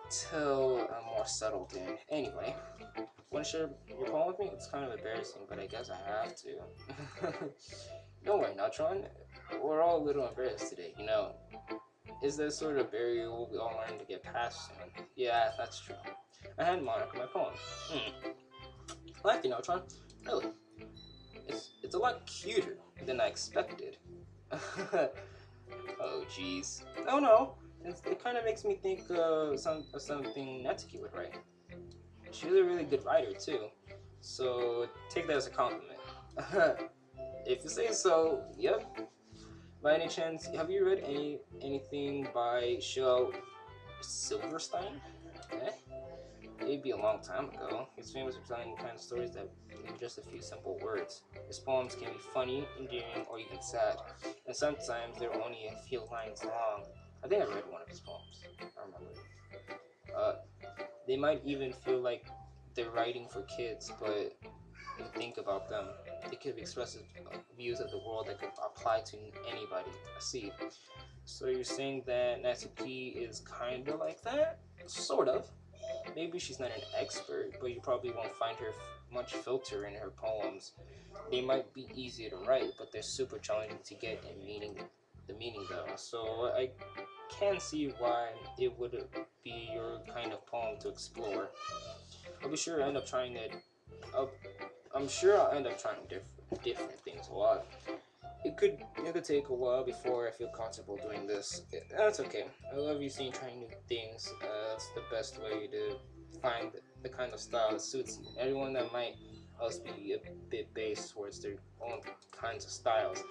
until I'm more settled in. Anyway, want to share your poem with me? It's kind of embarrassing, but I guess I have to. Don't worry, Natron. We're all a little embarrassed today, you know. Is that sort of barrier we all learn to get past soon? Yeah, that's true. I had Monica my poem. I like it, Natron. Really. It's a lot cuter than I expected. Oh, jeez. Oh, no. It kind of makes me think of something Natsuki would write. She's a really good writer, too. So take that as a compliment. If you say so, yep. By any chance, have you read anything by Shel Silverstein? Eh? It'd be a long time ago. He's famous for telling the kind of stories that in just a few simple words. His poems can be funny, endearing, or even sad, and sometimes they're only a few lines long. I think I read one of his poems. I remember. They might even feel like they're writing for kids, but if you think about them, they could be expressive views of the world that could apply to anybody. I see. So you're saying that Natsuki is kind of like that? Sort of. Maybe she's not an expert, but you probably won't find her much filter in her poems. They might be easy to write, but they're super challenging to get in the meaning though. So I can see why it would be your kind of poem to explore. I'll be sure to end up trying it. I'm sure I'll end up trying different things a lot. It could take a while before I feel comfortable doing this. That's okay. I love you seeing trying new things. That's the best way to find the kind of style that suits you. Everyone that might else be a bit based towards their own kinds of styles.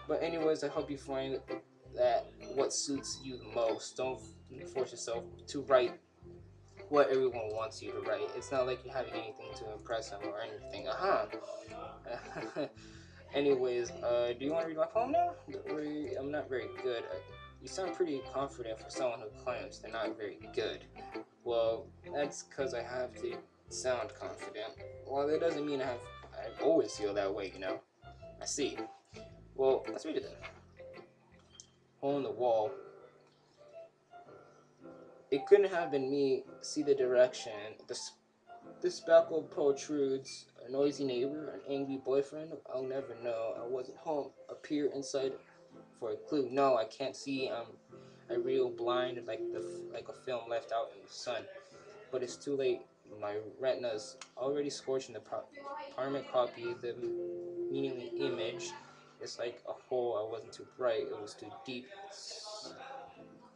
But anyways, I hope you find that what suits you the most. Don't force yourself to write what everyone wants you to write. It's not like you're having anything to impress them or anything. Anyways, do you want to read my poem now? I'm not very good. You sound pretty confident for someone who claims they're not very good. Well, that's because I have to sound confident. Well, that doesn't mean I always feel that way, you know. I see. Well, let's read it then. Hole in the wall. It couldn't have been me. See the direction. The spackle protrudes. A noisy neighbor, an angry boyfriend. I'll never know. I wasn't home. Appear inside for a clue. No, I can't see. I reel blind like a film left out in the sun. But it's too late. My retina's already scorched in the apartment copy. The meaningless image. It's like a hole. I wasn't too bright. It was too deep.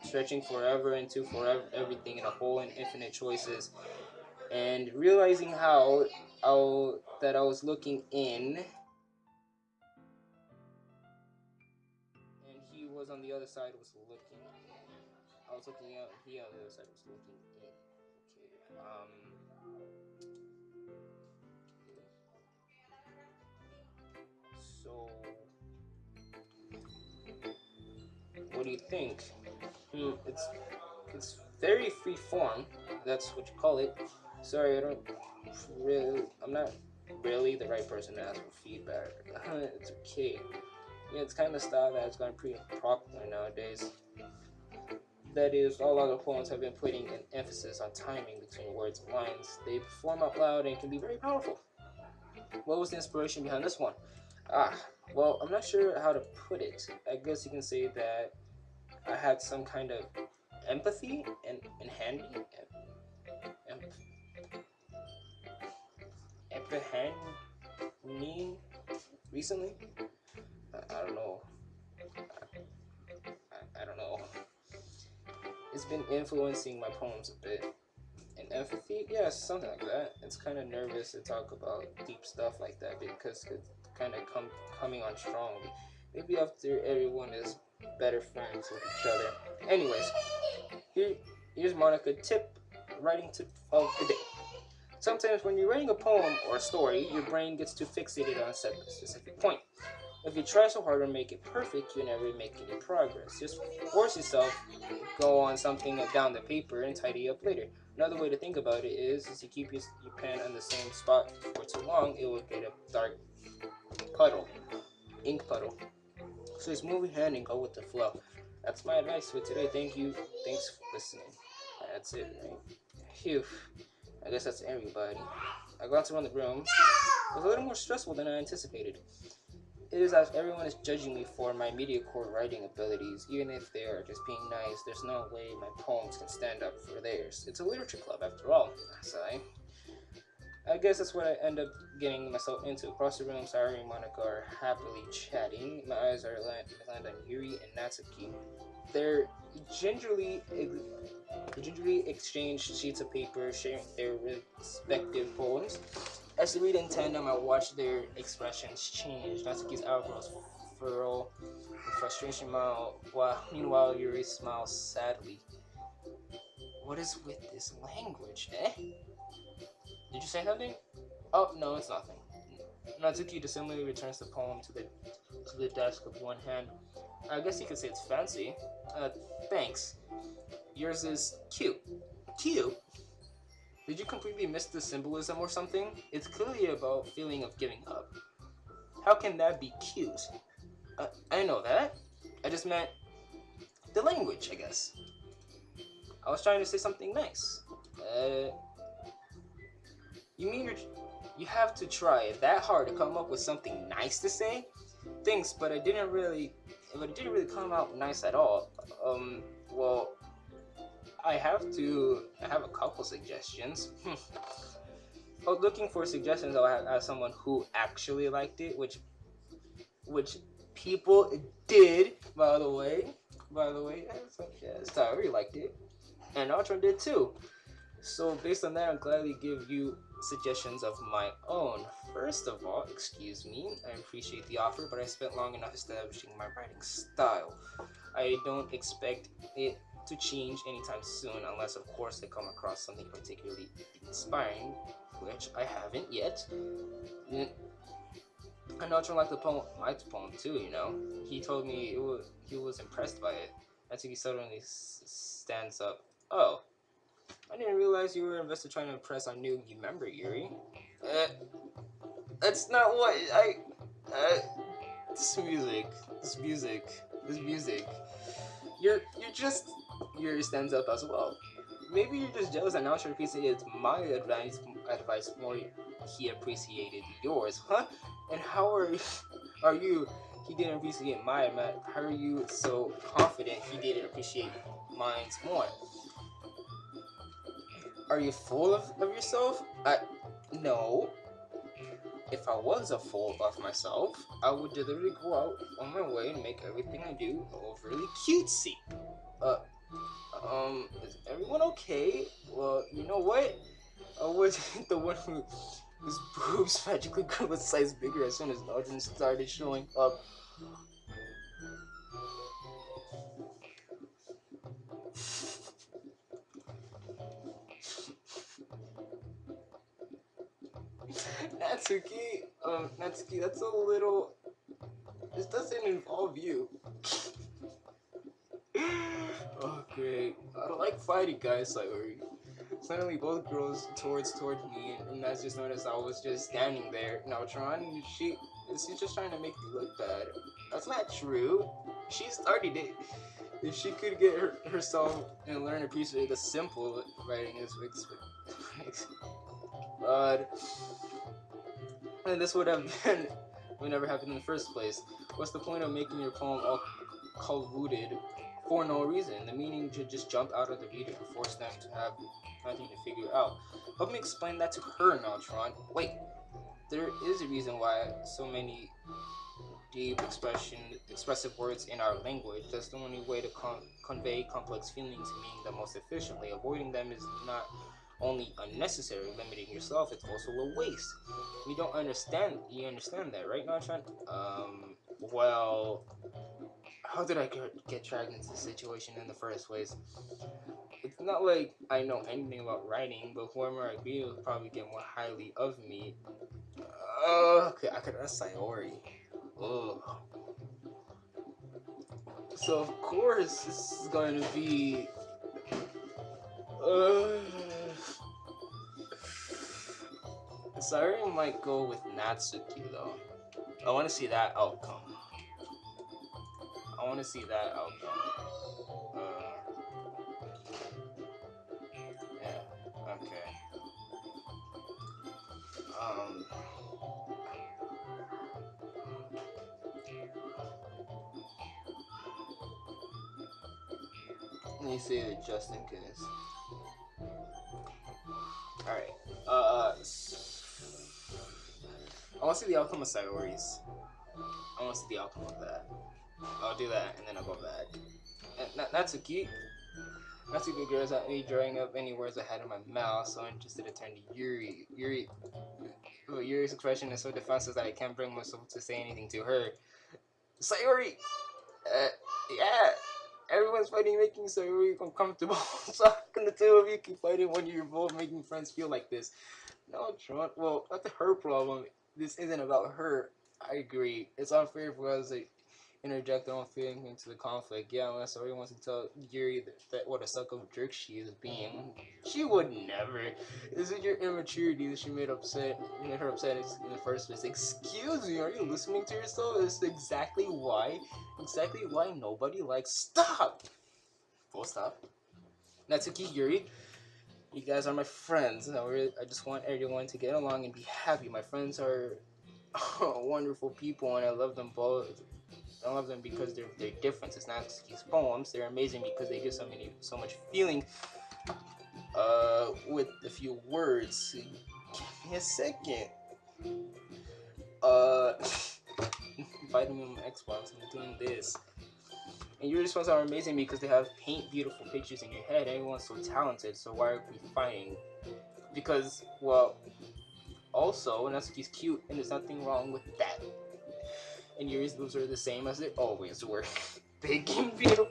Stretching forever into forever everything in a hole in infinite choices. And realizing that I was looking in, and he was on the other side was looking. I was looking out, and he on the other side was looking in. So what do you think? It's very free form. That's what you call it. Sorry, I'm not really the right person to ask for feedback. It's okay. Yeah, it's kind of style that's gone pretty popular nowadays. That is, all other poems have been putting an emphasis on timing between words and lines. They perform out loud and can be very powerful. What was the inspiration behind this one? Ah, well, I'm not sure how to put it. I guess you can say that I had some kind of empathy and handy em, empathy me recently. I don't know. I don't know. It's been influencing my poems a bit. And empathy, yeah, something like that. It's kind of nervous to talk about deep stuff like that because it's kind of coming on strong. Maybe after everyone is better friends with each other. Anyways, here's Monica writing tip of the day. Sometimes when you're writing a poem or a story, your brain gets too fixated on a specific point. If you try so hard to make it perfect, you never make any progress. Just force yourself, go on something down the paper and tidy up later. Another way to think about it is to keep your pen on the same spot for too long, it will get a dark puddle, ink puddle. So just move your hand and go with the flow. That's my advice for today. Thank you. Thanks for listening. That's it, right? Phew. I guess that's everybody. I got to run the room. It was a little more stressful than I anticipated. It is as everyone is judging me for my mediocre writing abilities. Even if they are just being nice, there's no way my poems can stand up for theirs. It's a literature club after all. I guess that's what I end up getting myself into. Across the room, Sayori and Monica are happily chatting. My eyes are land on Yuri and Natsuki. They're gingerly exchange sheets of paper, sharing their respective poems. As they read in tandem, I watch their expressions change. Natsuki's eyebrows furrow in frustration, meanwhile Yuri smiles sadly. What is with this language, eh? Did you say something? Oh, no, it's nothing. Natsuki dissimilarly returns the poem to the desk with one hand. I guess you could say it's fancy. Thanks. Yours is cute. Cute? Did you completely miss the symbolism or something? It's clearly about feeling of giving up. How can that be cute? I know that. I just meant the language, I guess. I was trying to say something nice. You mean you have to try that hard to come up with something nice to say? Thanks, but it didn't really come out nice at all. Well, I have a couple suggestions. Oh, looking for suggestions, I'll have someone who actually liked it, which people did, by the way. Yes, I really liked it, and Ultron did too. So based on that, I'll gladly give you suggestions of my own. First of all, excuse me, I appreciate the offer, but I spent long enough establishing my writing style. I don't expect it to change anytime soon, unless of course I come across something particularly inspiring, which I haven't yet. I know Ultron liked my poem too, you know. He told me he was impressed by it. Natsuki suddenly stands up. Oh, I didn't realize you were invested trying to impress our new member, Yuri. That's not what I. This music. Yuri stands up as well. Maybe you're just jealous and now she appreciated my advice more. He appreciated yours, huh? And how are you? He didn't appreciate mine. How are you so confident he didn't appreciate mine more? Are you full of yourself? No. If I was a fool of myself, I would deliberately go out on my way and make everything I do overly cutesy. Is everyone okay? Well, you know what? I wasn't the one whose boobs magically grew a size bigger as soon as Arjun started showing up. Natsuki, that's a little. This doesn't involve you. Oh, great. I don't like fighting guys, Sayori. Suddenly, both girls towards me, and I just noticed I was just standing there. Now, she's just trying to make me look bad. That's not true. She started it. If she could get herself and learn to appreciate the simple writing is but and this would have been would never happened in the first place. What's the point of making your poem all convoluted for no reason? The meaning should just jump out of the reader and force them to have nothing to figure out. Help me explain that to her, Nautron. Wait, there is a reason why so many deep expressive words in our language. That's the only way to convey complex feelings, meaning the most efficiently. Avoiding them is not only unnecessary, limiting yourself, it's also a waste. You understand that, right, Nautron? Well, how did I get dragged into this situation in the first place? It's not like I know anything about writing, but whoever I agree will probably get more highly of me. Okay, I could ask Sayori. Ugh. So of course this is going to be Sayori might go with Natsuki though. I want to see that outcome. Yeah, okay. Let me say it just in case. Alright. I want to see the outcome of Sayori's. I want to see the outcome of that. I'll do that, and then I'll go back. And Natsuki glares at me, drawing up any words I had in my mouth, so interested to turn to Yuri. Yuri's expression is so defensive that I can't bring myself to say anything to her. Sayori! Yeah! Everyone's fighting, making Sayori uncomfortable. So how can the two of you keep fighting when you're both making friends feel like this? No, Trump. Well, that's her problem. This isn't about her. I agree. It's unfair for us to interject our own feelings into the conflict. Yeah, unless Sayori wants to tell Yuri that what a suck of a jerk she is being. She would never. Is it your immaturity that made her upset in the first place? Excuse me, are you listening to yourself? This is exactly why nobody likes. Stop! Full stop. Natsuki, Yuri, you guys are my friends. I just want everyone to get along and be happy. My friends are wonderful people, and I love them both. I love them because they're different. It's Natsuki's poems. They're amazing because they give so much feeling with a few words. Give me a second. Inviting me on my Xbox. I'm doing this. And your responses are amazing because they have paint beautiful pictures in your head. Everyone's so talented, so why are we fighting? Because, well, also, Natsuki's cute, and there's nothing wrong with that. And Yuri's boobs are the same as they always were. Big and beautiful.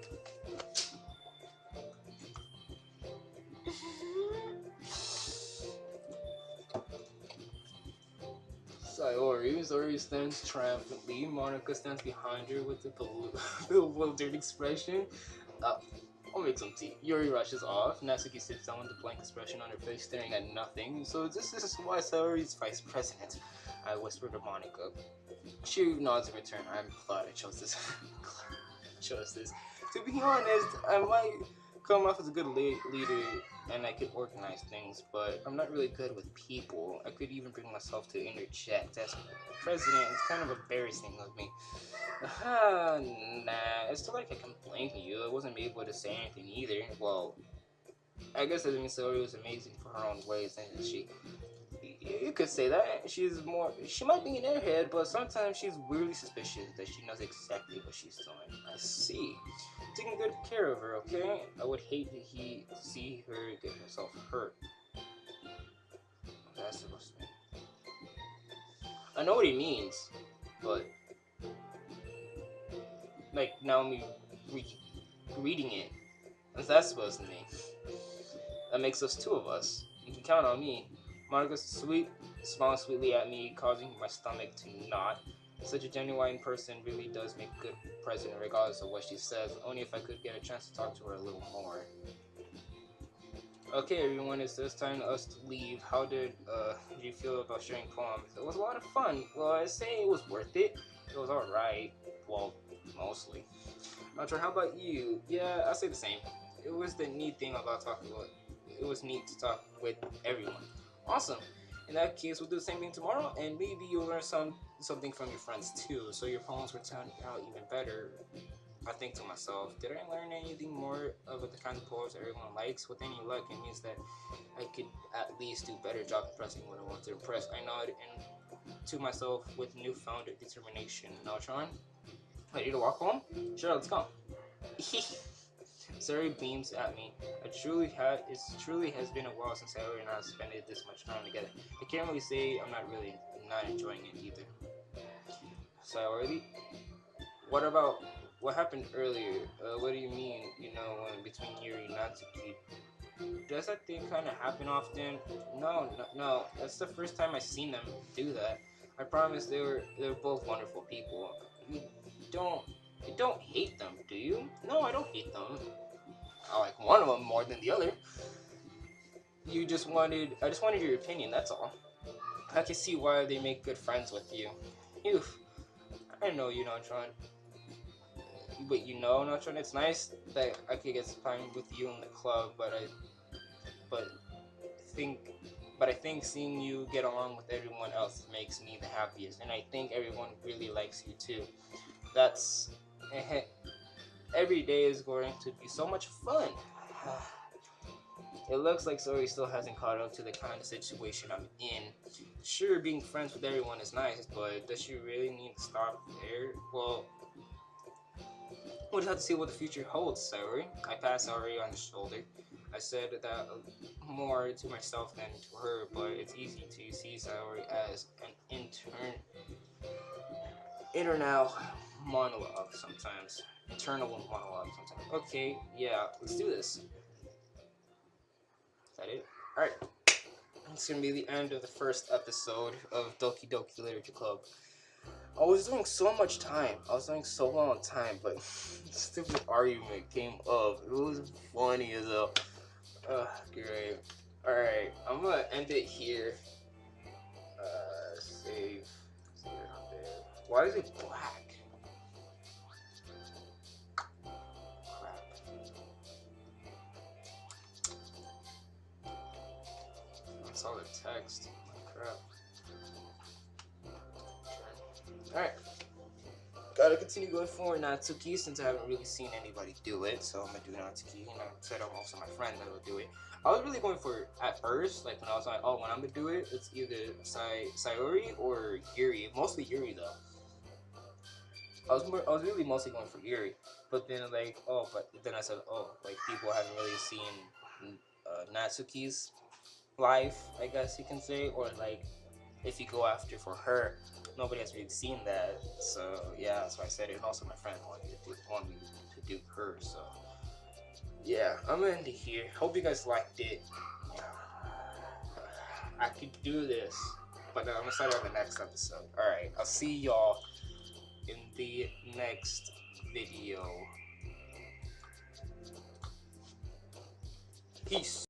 Sayori stands triumphantly. Monica stands behind her with a bewildered expression. I'll make some tea. Yuri rushes off. Natsuki sits down with a blank expression on her face, staring at nothing. So this is why Sayori's vice president. I whispered to Monica. She nods in return. I'm glad I chose this. To be honest, I might come off as a good leader and I could organize things, but I'm not really good with people. I could even bring myself to interject. As president, it's kind of embarrassing of me. Nah, it's still like I can blame you. I wasn't able to say anything either. Well, I guess that means Sayori was amazing for her own ways, and she. You could say that. She might be an airhead, but sometimes she's weirdly suspicious that she knows exactly what she's doing. I see. Taking good care of her, okay? I would hate to see her get herself hurt. That's supposed to mean. I know what he means, but like now me reading it. What's that supposed to mean? That makes us two of us. You can count on me. Monica's smiles sweetly at me, causing my stomach to knot. Such a genuine person really does make a good president, regardless of what she says. Only if I could get a chance to talk to her a little more. Okay, everyone, it's time for us to leave. How did you feel about sharing poems? It was a lot of fun. Well, I say it was worth it. It was alright, well, mostly. Ultra, how about you? Yeah, I say the same. It was the neat thing about talking about. It was neat to talk with everyone. Awesome. In that case, we'll do the same thing tomorrow, and maybe you'll learn something from your friends too. So your poems will turn out even better. I think to myself, did I learn anything more of the kind of poems everyone likes? With any luck, it means that I could at least do a better job impressing what I want to impress. I nodded and to myself with newfound determination. Now, Tron, ready to walk home? Sure, let's go. Sari beams at me. It truly has been a while since I and I spent this much time together. I can't really say I'm not enjoying it either. So already, what happened earlier? What do you mean? You know, between Yuri and Natsuki? Does that thing kind of happen often? No. That's the first time I've seen them do that. I promise they're both wonderful people. You don't hate them, do you? No, I don't hate them. I like one of them more than the other. I just wanted your opinion, that's all. I can see why they make good friends with you. Phew. I know you don't, Tron. But you know, Natron, it's nice that I could get some time with you in the club, but I think seeing you get along with everyone else makes me the happiest, and I think everyone really likes you too. That's every day is going to be so much fun. It looks like Sori still hasn't caught up to the kind of situation I'm in. Sure, being friends with everyone is nice, but does she really need to stop there? Well, we'll have to see what the future holds, Sori. I passed Sori on the shoulder. I said that more to myself than to her, but it's easy to see Sori as an internal monologue sometimes. Internal monologue sometimes. Okay, yeah, let's do this. Is that it? Alright. It's gonna be the end of the first episode of Doki Doki Literature Club. I was doing so much time. I was doing so long time, but the stupid argument came up. It was funny as hell. Great. Alright, I'm gonna end it here. Save. Why is it black? Crap. I saw the text. Crap. Alright. Gotta continue going for Natsuki since I haven't really seen anybody do it. So I'm gonna do Natsuki. You know, I said most of my friends that will do it. I was really going for at first, like when I was like, oh, when I'm gonna do it, it's either Sayori or Yuri. Mostly Yuri though. I was really mostly going for Yuri, but then then I said, oh, like people haven't really seen Natsuki's life, I guess you can say, or like if you go after for her, nobody has really seen that. So yeah, that's why I said it. And also my friend wanted me to do her. So yeah, I'm gonna end it here. Hope you guys liked it. I could do this, but I'm gonna start on the next episode. All right, I'll see y'all in the next video. Peace.